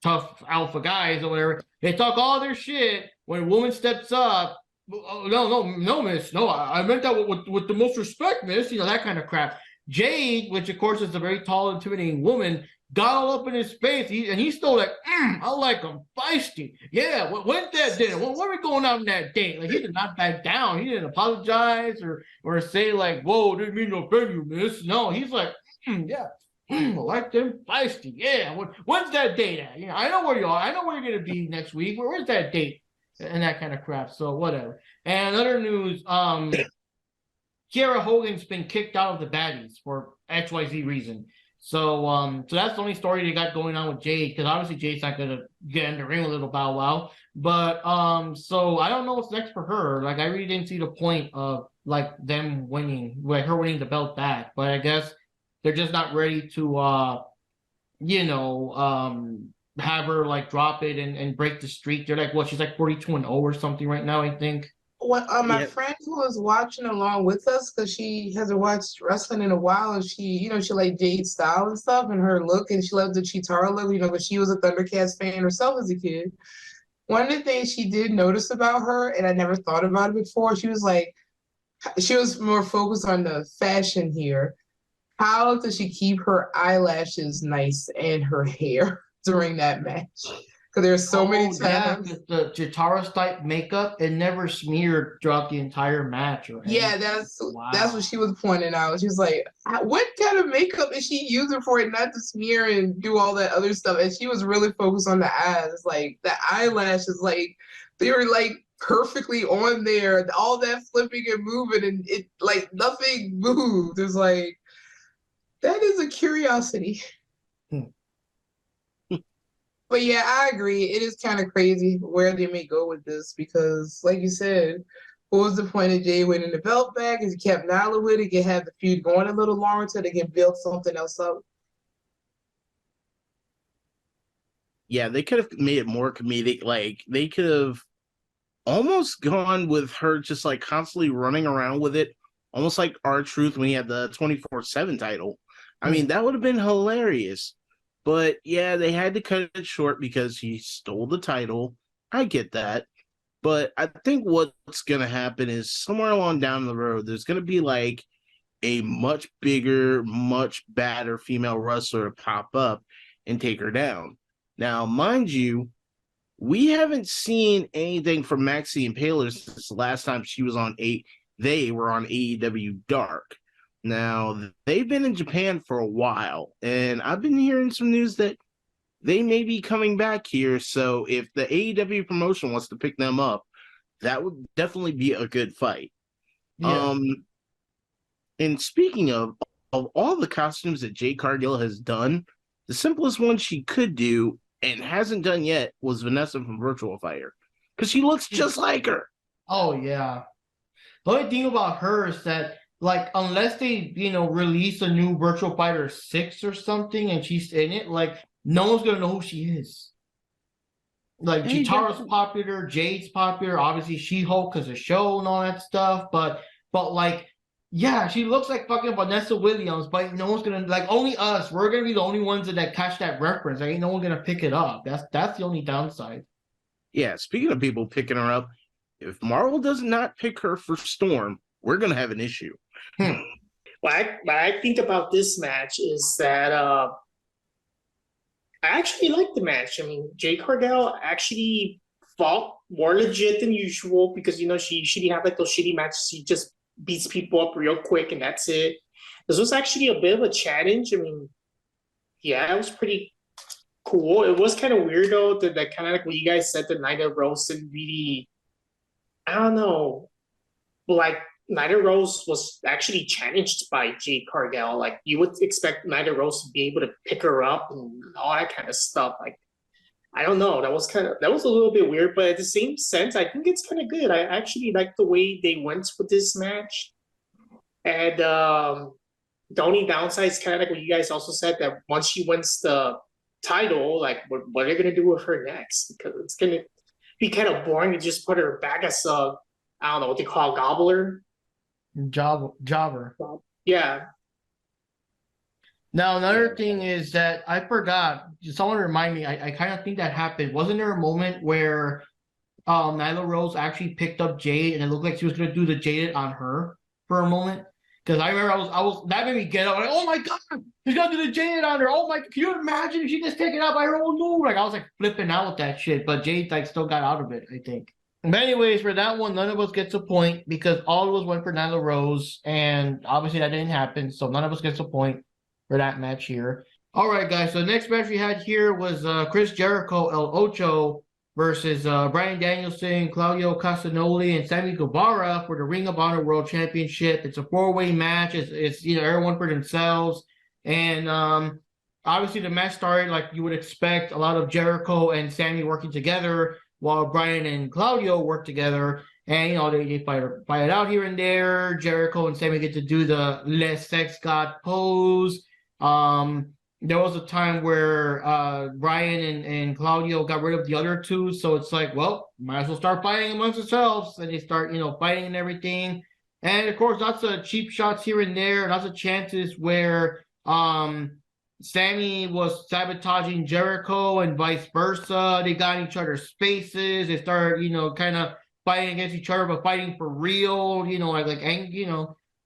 tough alpha guys or whatever. They talk all their shit when a woman steps up. No, miss. No, I meant that with the most respect, miss. That kind of crap. Jade, which of course is a very tall, intimidating woman, got all up in his face, and he's still like, I like him feisty. Yeah, when's that dinner? When are we going out on that date? He did not back down. He didn't apologize or say whoa, didn't mean to offend you, miss. No, he's like, yeah. I like them feisty. Yeah, when's that date at? I know where you are. I know where you're gonna be next week. Where's that date? And that kind of crap. So whatever. And other news, Kiera Hogan's been kicked out of the baddies for XYZ reason. So that's the only story they got going on with Jade, because obviously Jade's not gonna get in the ring with little Bow Wow. But so I don't know what's next for her. I really didn't see the point of them winning, her winning the belt back. But I guess they're just not ready to have her drop it and break the streak. They're she's 42-0 or something right now, I think. My Yeah. friend who was watching along with us because she hasn't watched wrestling in a while, and she liked Jade's style and stuff and her look, and she loved the Chitara look, because she was a Thundercats fan herself as a kid. One of the things she did notice about her, and I never thought about it before, she was more focused on the fashion here. How does she keep her eyelashes nice and her hair during that match? Because there's so many Yeah, times. 'cause the Jataros type makeup, it never smeared throughout the entire match or Yeah, anything. that's what she was pointing out. She was like, "What kind of makeup is she using for it not to smear and do all that other stuff?" And she was really focused on the eyes, like the eyelashes, like they were like perfectly on there. All that flipping and moving, and it like nothing moved. It's like that is a curiosity. Hmm. But yeah, I agree. It is kind of crazy where they may go with this because, like you said, what was the point of Jay winning the belt back? Is he kept Nyla with it, can have the feud going a little longer so they can build something else up? Yeah, they could have made it more comedic. Like they could have almost gone with her just like constantly running around with it, almost like R-Truth when he had the 24/7 title. I mean, that would have been hilarious. But yeah, they had to cut it short because he stole the title. I get that. But I think what's going to happen is somewhere along down the road, there's going to be like a much bigger, much badder female wrestler pop up and take her down. Now, mind you, we haven't seen anything from Maxie and Paler since the last time she was on they were on AEW Dark. Now, they've been in Japan for a while, and I've been hearing some news that they may be coming back here. So if the AEW promotion wants to pick them up, that would definitely be a good fight. Yeah. And speaking of all the costumes that Jade Cargill has done, the simplest one she could do and hasn't done yet was Vanessa from Virtual Fighter, because she looks just like her. Oh yeah. The only thing about her is that, like, unless they, release a new Virtual Fighter 6 or something and she's in it, like, no one's gonna know who she is. Like, Hey, Chitara's popular, Jade's popular, obviously She-Hulk because of show and all that stuff, but like, yeah, she looks like fucking Vanessa Williams, but no one's gonna, like, only us. We're gonna be the only ones that catch that reference. Like, ain't no one gonna pick it up. That's the only downside. Yeah, speaking of people picking her up, if Marvel does not pick her for Storm, we're gonna have an issue. What I think about this match is that I actually like the match. I mean, Jade Cargill actually fought more legit than usual because she usually have like those shitty matches. She just beats people up real quick and that's it. This was actually a bit of a challenge. I mean, yeah, it was pretty cool. It was kind of weird though that kind of like what you guys said, that Nyla Rose didn't really, I don't know, like Nyla Rose was actually challenged by Jade Cargill. Like you would expect Nyla Rose to be able to pick her up and all that kind of stuff. Like I don't know, that was a little bit weird, but at the same sense, I think it's kind of good. I actually like the way they went with this match, and the only downside is kind of like what you guys also said, that once she wins the title, like what are they gonna do with her next? Because it's gonna be kind of boring to just put her back as a, I don't know what they call, gobbler. Jobber. Yeah. Now, another thing is that I forgot. Someone remind me. I kind of think that happened. Wasn't there a moment where Nyla Rose actually picked up Jade and it looked like she was gonna do the Jaded on her for a moment? Because I remember I was that made me get up. Like, oh my god, she's gonna do the Jaded on her. Oh my, can you imagine if she just take it out by her own move? Like I was like flipping out with that shit, but Jade like still got out of it, I think. But anyways, for that one, none of us gets a point because all of us went for Nyla Rose, and obviously that didn't happen, so none of us gets a point for that match here. All right, guys. So the next match we had here was Chris Jericho, El Ocho versus Bryan Danielson, Claudio Castagnoli, and Sammy Guevara for the Ring of Honor World Championship. It's a four-way match. It's everyone for themselves, and obviously the match started like you would expect. A lot of Jericho and Sammy working together, while Bryan and Claudio work together. And, they fight it out here and there. Jericho and Sammy get to do the Les Sex God pose. there was a time where Ryan and Claudio got rid of the other two, so it's like, well, might as well start fighting amongst themselves, and they start, fighting and everything. And of course, lots of cheap shots here and there, lots of chances where Sammy was sabotaging Jericho and vice versa. They got in each other's spaces. They started, kind of fighting against each other, but fighting for real.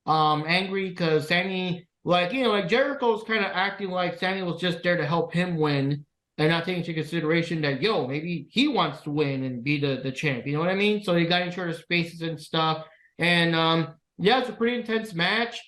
Angry because Sammy, like Jericho's kind of acting like Sammy was just there to help him win and not taking into consideration that, maybe he wants to win and be the champ. You know what I mean? So they got in each other's spaces and stuff. And yeah, it's a pretty intense match.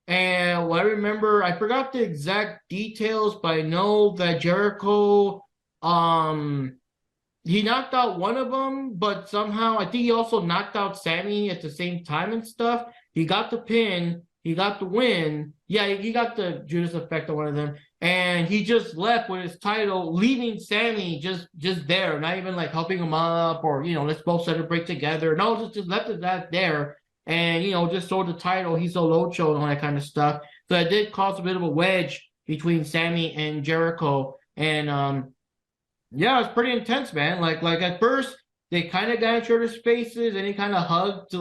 And what I remember, I forgot the exact details, but I know that Jericho, he knocked out one of them, but somehow I think he also knocked out Sammy at the same time and stuff. He got the pin, he got the win. Yeah, he got the Judas effect on one of them, and he just left with his title, leaving Sammy just there, not even like helping him up or let's both celebrate together. No, just left that there. And, just sold the title, he's a Locho and all that kind of stuff. So it did cause a bit of a wedge between Sammy and Jericho. And yeah, it's pretty intense, man. Like at first they kind of got each other's faces and they kind of hugged to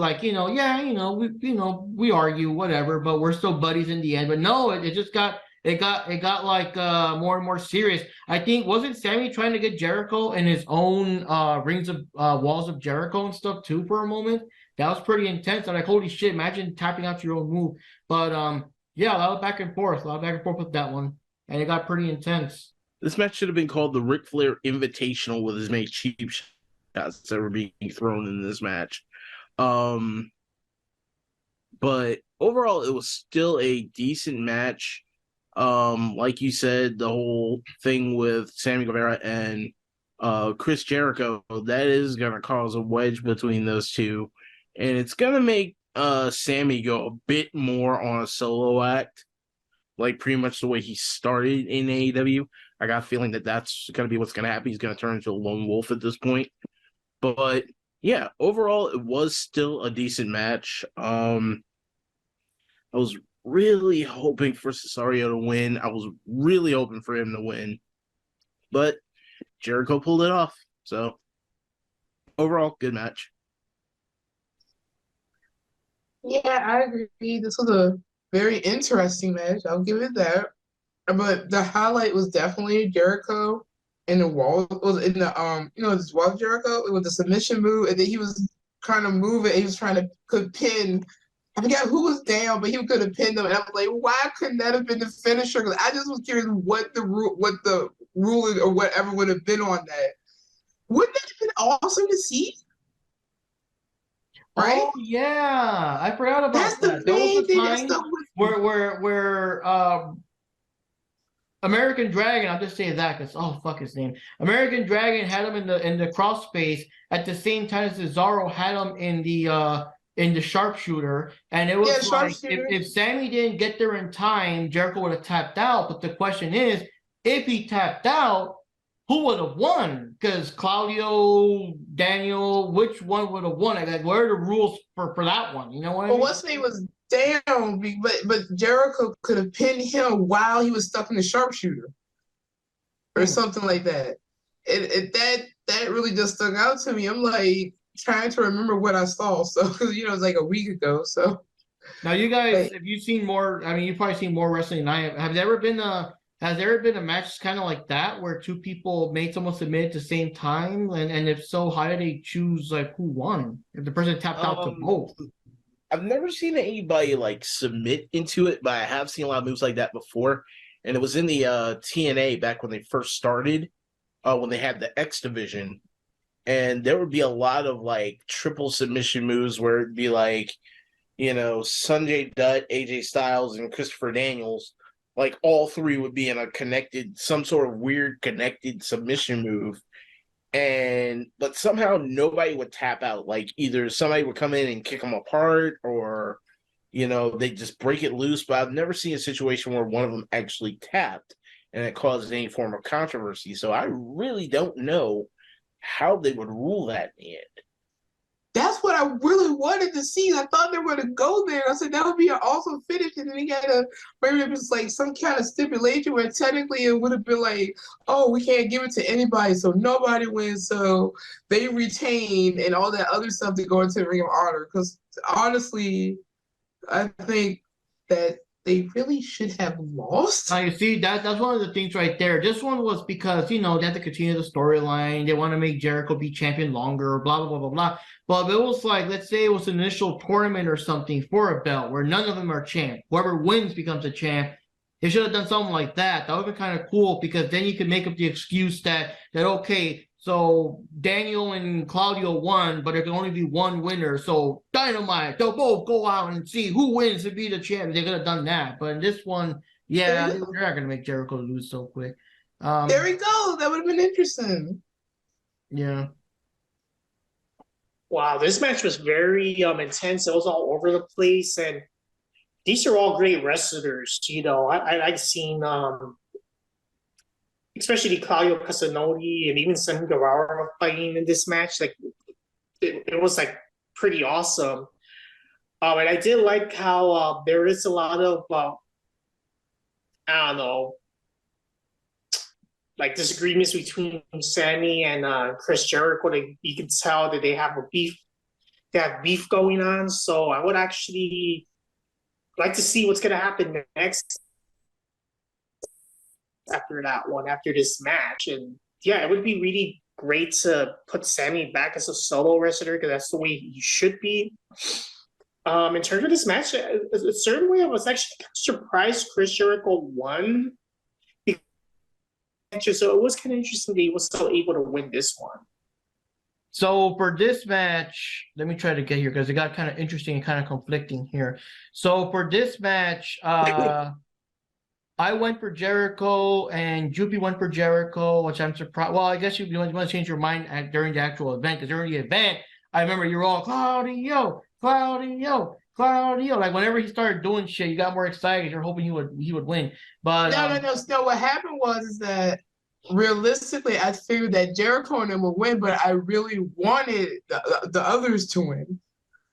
we argue, whatever, but we're still buddies in the end. But no, it just got like more and more serious. I think wasn't Sammy trying to get Jericho in his own rings of walls of Jericho and stuff too for a moment? That was pretty intense. I'm like, holy shit, imagine tapping out your own move. But yeah, a lot of back and forth with that one. And it got pretty intense. This match should have been called the Ric Flair Invitational with as many cheap shots that were being thrown in this match. But overall, it was still a decent match. Like you said, the whole thing with Sammy Guevara and Chris Jericho, that is going to cause a wedge between those two. And it's going to make Sammy go a bit more on a solo act, like pretty much the way he started in AEW. I got a feeling that that's going to be what's going to happen. He's going to turn into a lone wolf at this point. But yeah, overall, it was still a decent match. I was really hoping for Cesaro to win. I was really hoping for him to win. But Jericho pulled it off. So overall, good match. Yeah, I agree. This was a very interesting match. I'll give it that. But the highlight was definitely Jericho in the wall. Was in the this wall of Jericho. It was the submission move, and then he was kind of moving. He was trying to could pin. I forgot who was down, but he could have pinned them. And I was like, why couldn't that have been the finisher? Because I just was curious what the ruling or whatever would have been on that. Wouldn't that have been awesome to see? Right? Oh yeah, I forgot about That's that. the main thing. Where American Dragon, I'll just say that because fuck his name. American Dragon had him in the cross space at the same time as Cesaro had him in the sharpshooter, and it was like if Sammy didn't get there in time, Jericho would have tapped out. But the question is, if he tapped out, who would have won? Because Claudio, Daniel, which one would have won? Like, what are the rules for that one? You know what I mean? Well, what's name was down, but Jericho could have pinned him while he was stuck in the sharpshooter, or something like that. That really just stuck out to me. I'm like trying to remember what I saw. So because it's like a week ago. So now you guys, if you've seen more, I mean, you've probably seen more wrestling than I have. Has there ever been a match kind of like that where two people made someone submit at the same time? And if so, how did they choose like who won? If the person tapped out to both? I've never seen anybody like submit into it, but I have seen a lot of moves like that before. And it was in the TNA back when they first started, when they had the X division. And there would be a lot of like triple submission moves where it'd be like, Sanjay Dutt, AJ Styles, and Christopher Daniels. Like all three would be in some sort of weird connected submission move. But somehow nobody would tap out. Like either somebody would come in and kick them apart or, they just break it loose. But I've never seen a situation where one of them actually tapped and it caused any form of controversy. So I really don't know how they would rule that in the end. That's what I really wanted to see. I thought they were going to go there. I said that would be an awesome finish, and then he got maybe it was like some kind of stipulation where technically it would have been like, oh, we can't give it to anybody, so nobody wins, so they retain and all that other stuff to go into the Ring of Honor. Because honestly, I think that they really should have lost. Now you see that's one of the things right there. This one was because they have to continue the storyline. They want to make Jericho be champion longer, blah blah blah blah blah. But it was like, let's say it was an initial tournament or something for a belt where none of them are champ. Whoever wins becomes a champ. They should have done something like that. That would be kind of cool, because then you could make up the excuse that okay, so Daniel and Claudio won, but there can only be one winner. So Dynamite, they'll both go out and see who wins to be the champ. They could have done that. But in this one, yeah, they're not going to make Jericho lose so quick. There we go. That would have been interesting. Yeah. Wow, this match was very intense. It was all over the place, and these are all great wrestlers. I've seen especially Claudio Castagnoli and even Sammy Guevara fighting in this match. Like it was like pretty awesome. And I did like how there is a lot of I don't know, like disagreements between Sammy and Chris Jericho. You can tell that they have beef going on. So I would actually like to see what's gonna happen next after this match. And yeah, it would be really great to put Sammy back as a solo wrestler, because that's the way he should be. In terms of this match, a certain way I was actually surprised Chris Jericho won. So it was kind of interesting that he was still able to win this one. So for this match, let me try to get here because it got kind of interesting and kind of conflicting here. So for this match, I went for Jericho and Jupi went for Jericho, which I'm surprised. Well, I guess you want to change your mind during the actual event, because during the event, I remember you were all Claudio. Like whenever he started doing shit, you got more excited. You're hoping he would win. But No. What happened was that realistically, I figured that Jericho and them would win, but I really wanted the others to win.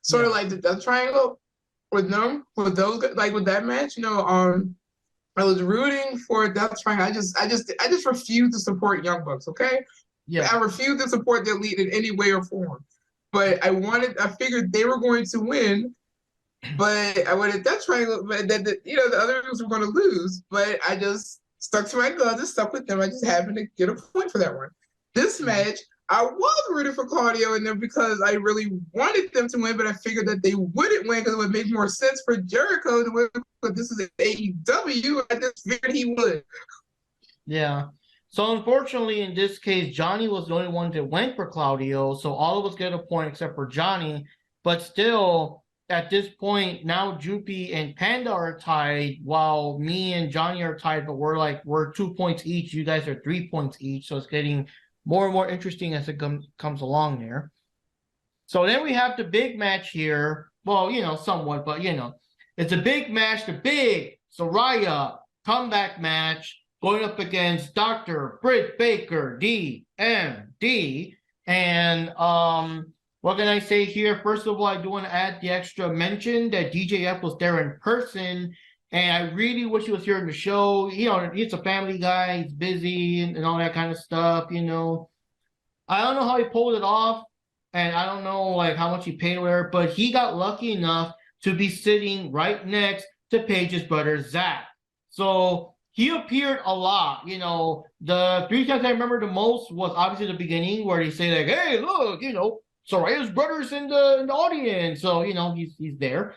Sort of like the triangle with them, with those, like with that match. I was rooting for that triangle. I just refused to support Young Bucks. Okay, yeah, I refused to support the Elite in any way or form. But I figured they were going to win. But I wanted that triangle, but then the others were going to lose. But I just stuck to my guns and stuck with them. I just happened to get a point for that one. This match, I was rooting for Claudio and them because I really wanted them to win, but I figured that they wouldn't win because it would make more sense for Jericho to win. But this is an AEW, I just figured he would. Yeah. So unfortunately, in this case, Johnny was the only one that went for Claudio. So all of us get a point except for Johnny. But still, at this point, now Jupi and Panda are tied, while me and Johnny are tied, but we're 2 points each. You guys are 3 points each. So it's getting more and more interesting as it comes along there. So then we have the big match here. Well, somewhat, but it's a big match, the big Saraya comeback match, going up against Dr. Britt Baker, DMD. And what can I say here? First of all, I do want to add the extra mention that DJF was there in person, and I really wish he was here in the show. He's a family guy, he's busy and all that kind of stuff, I don't know how he pulled it off, and I don't know how much he paid or whatever, but he got lucky enough to be sitting right next to Paige's brother, Zach. So he appeared a lot. The 3 times I remember the most was obviously the beginning where they say like, hey, look, Soraya's brother's in the audience. So, he's there.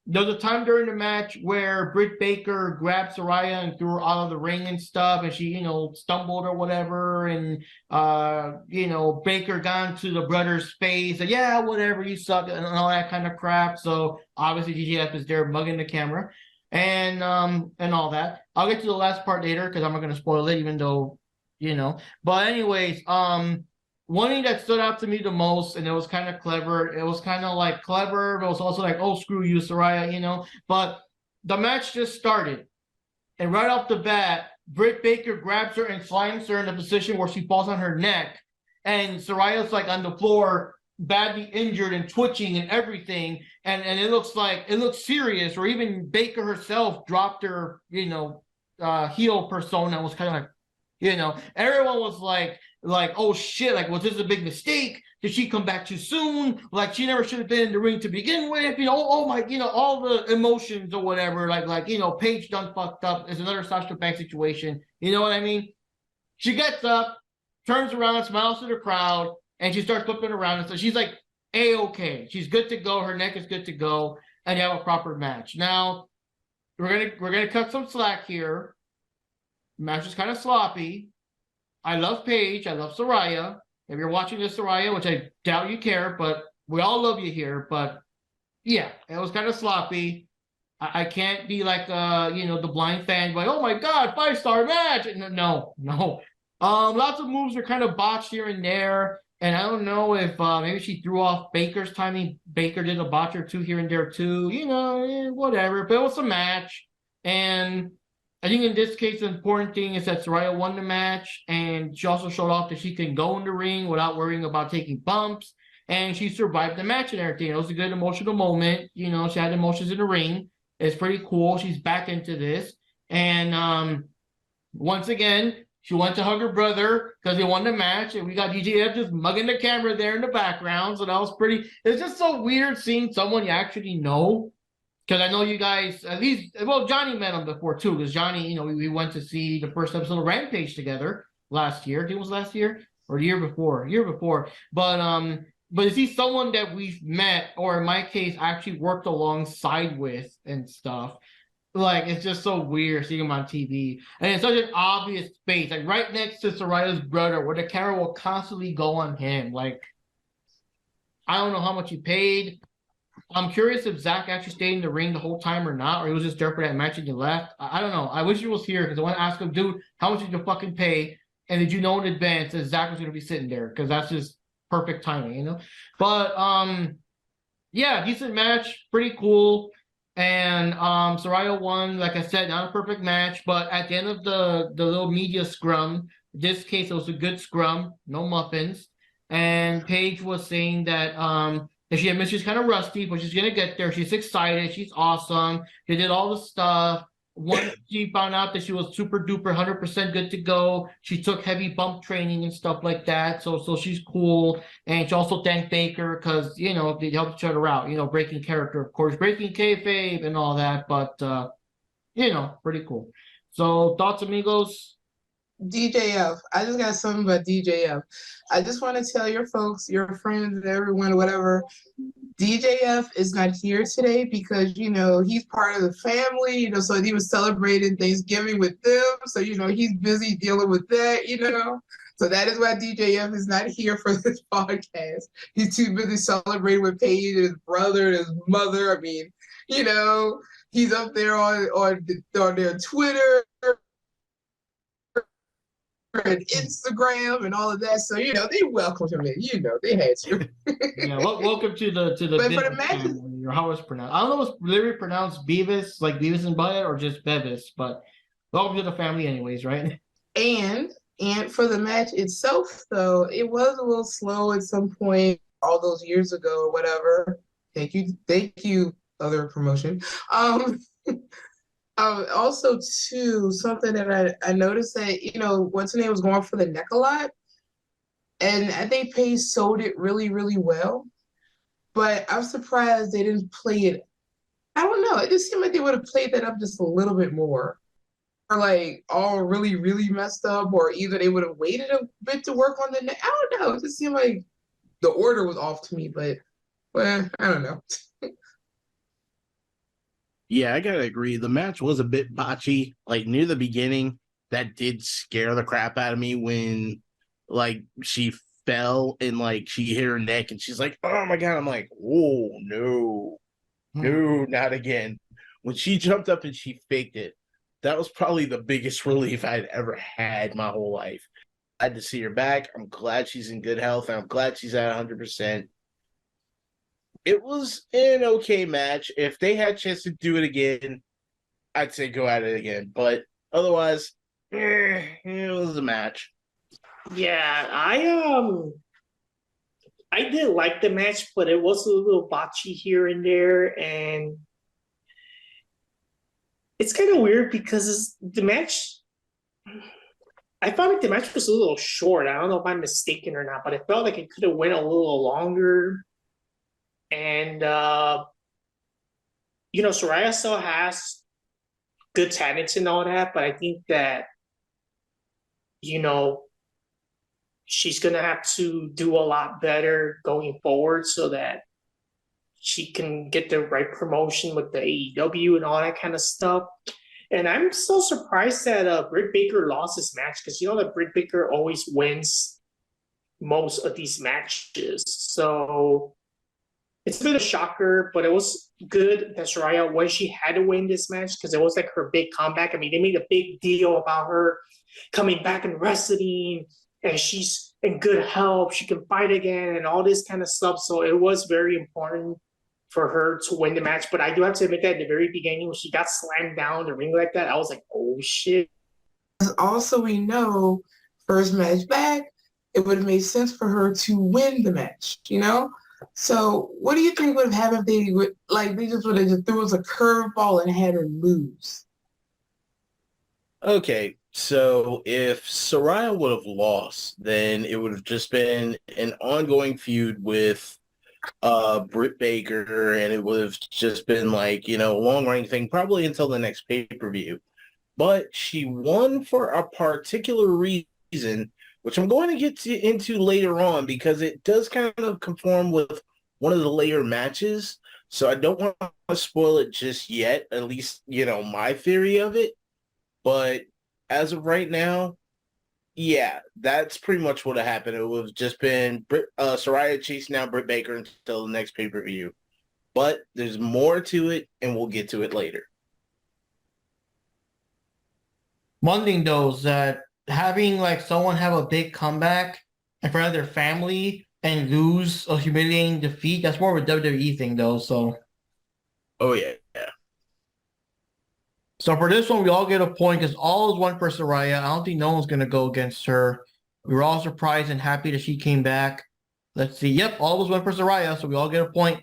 There was a time during the match where Britt Baker grabbed Saraya and threw her out of the ring and stuff, and she, stumbled or whatever, and Baker got into the brother's face, and yeah, whatever, you suck, and all that kind of crap. So obviously DJF is there mugging the camera and all that. I'll get to the last part later because I'm not gonna spoil it, even though, But anyways, one thing that stood out to me the most, and it was kind of clever, clever, but it was also like, oh, screw you, Saraya, But the match just started. And right off the bat, Britt Baker grabs her and slams her in a position where she falls on her neck. And Saraya's on the floor, badly injured and twitching and everything, and it looks serious. Or even Baker herself dropped her, heel persona, and was kind of like, everyone was like, oh shit, like, was this a big mistake? Did she come back too soon? Like, she never should have been in the ring to begin with. Oh my, all the emotions or whatever. Like, Paige done fucked up. It's another Sasha Banks situation. You know what I mean? She gets up, turns around, smiles to the crowd, and she starts flipping around. And so she's like, A-okay. She's good to go. Her neck is good to go, and you have a proper match. Now, we're gonna cut some slack here. The match is kind of sloppy. I love Paige. I love Saraya. If you're watching this, Saraya, which I doubt you care, but we all love you here. But yeah, it was kind of sloppy. I can't be like the blind fan, like, oh my god, 5-star match. No. Lots of moves are kind of botched here and there. And I don't know if maybe she threw off Baker's timing. Baker did a botch or two here and there too. Whatever. But it was a match. And I think in this case, the important thing is that Saraya won the match, and she also showed off that she can go in the ring without worrying about taking bumps, and she survived the match and everything. It was a good emotional moment. She had emotions in the ring. It's pretty cool. She's back into this, and once again, she went to hug her brother because they won the match, and we got DJF just mugging the camera there in the background. So that was pretty. It's just so weird seeing someone you actually know. Because I know you guys, at least, well, Johnny met him before too. Because Johnny, we went to see the first episode of Rampage together last year. I think it was last year or the year before. But is he someone that we've met, or in my case, actually worked alongside with and stuff? Like, it's just so weird seeing him on TV, and it's such an obvious space, like right next to Soraya's brother, where the camera will constantly go on him. Like, I don't know how much he paid. I'm curious if Zach actually stayed in the ring the whole time or not, or he was just there for that match and he left. I don't know. I wish he was here because I want to ask him, dude, how much did you fucking pay? And did you know in advance that Zach was going to be sitting there? Because that's just perfect timing, But yeah, decent match, pretty cool. And Saraya won, like I said, not a perfect match, but at the end of the little media scrum, in this case, it was a good scrum, no muffins. And Paige was saying that and she admits she's kind of rusty, but she's gonna get there. She's excited. She's awesome. She did all the stuff. Once she found out that she was super duper 100% good to go, she took heavy bump training and stuff like that. So she's cool. And she also thanked Baker because they helped each other out. Breaking character, of course, breaking kayfabe and all that. But pretty cool. So thoughts, amigos? DJF. I just got something about DJF. I just want to tell your folks, your friends, everyone, whatever. DJF is not here today because he's part of the family. So he was celebrating Thanksgiving with them. So he's busy dealing with that. So that is why DJF is not here for this podcast. He's too busy celebrating with Paige, his brother, and his mother. I mean, he's up there on their Twitter and Instagram and all of that. So they welcomed him in. They had to. Yeah, welcome to the but for the matches, or how it's pronounced. I don't know if it's literally pronounced Beavis, like Beavis and Butthead, or just Bevis, but welcome to the family anyways, right? And for the match itself, though, it was a little slow at some point all those years ago or whatever. Thank you, other promotion. Also, too, something that I noticed that, what's her name was going for the neck a lot. And I think Paige sold it really, really well. But I'm surprised they didn't play it. I don't know. It just seemed like they would have played that up just a little bit more. Or like all really, really messed up. Or either they would have waited a bit to work on the neck. I don't know. It just seemed like the order was off to me. But, well, I don't know. Yeah, I gotta agree. The match was a bit botchy. Like near the beginning, that did scare the crap out of me when like she fell and like she hit her neck and she's like, oh my god. I'm like, oh no, not again. When she jumped up and she faked it, that was probably the biggest relief I'd ever had my whole life. I had to see her back. I'm glad she's in good health, and I'm glad she's at 100%. It was an okay match. If they had a chance to do it again, I'd say go at it again. But otherwise, it was a match. Yeah, I did like the match, but it was a little botchy here and there, and it's kind of weird because the match. I felt like the match was a little short. I don't know if I'm mistaken or not, but I felt like it could have went a little longer. And Soraya still has good talents and all that, but I think that she's gonna have to do a lot better going forward so that she can get the right promotion with the AEW and all that kind of stuff. And I'm still surprised that Britt Baker lost this match because that Britt Baker always wins most of these matches. So it's a bit of a shocker, but it was good that Soraya, when she had to win this match, because it was like her big comeback. I mean, they made a big deal about her coming back and wrestling, and she's in good health. She can fight again and all this kind of stuff. So it was very important for her to win the match. But I do have to admit that at the very beginning, when she got slammed down the ring like that, I was like, oh, shit. Also, we know first match back, it would have made sense for her to win the match, So what do you think would have happened if they just would have just threw us a curveball and had her lose? Okay, so if Soraya would have lost, then it would have just been an ongoing feud with Britt Baker, and it would have just been like, a long-running thing, probably until the next pay-per-view. But she won for a particular reason, which I'm going to get into later on, because it does kind of conform with one of the later matches. So I don't want to spoil it just yet, at least, my theory of it. But as of right now, yeah, that's pretty much what happened. It would have just been Soraya chasing down Britt Baker until the next pay-per-view. But there's more to it, and we'll get to it later. One thing, though, is that having someone have a big comeback in front of their family and lose a humiliating defeat, that's more of a WWE thing, though. So, oh yeah. So for this one, we all get a point because all is one for Soraya. I don't think no one's gonna go against her. We were all surprised and happy that she came back. Let's see. Yep, all was one for Soraya, so we all get a point.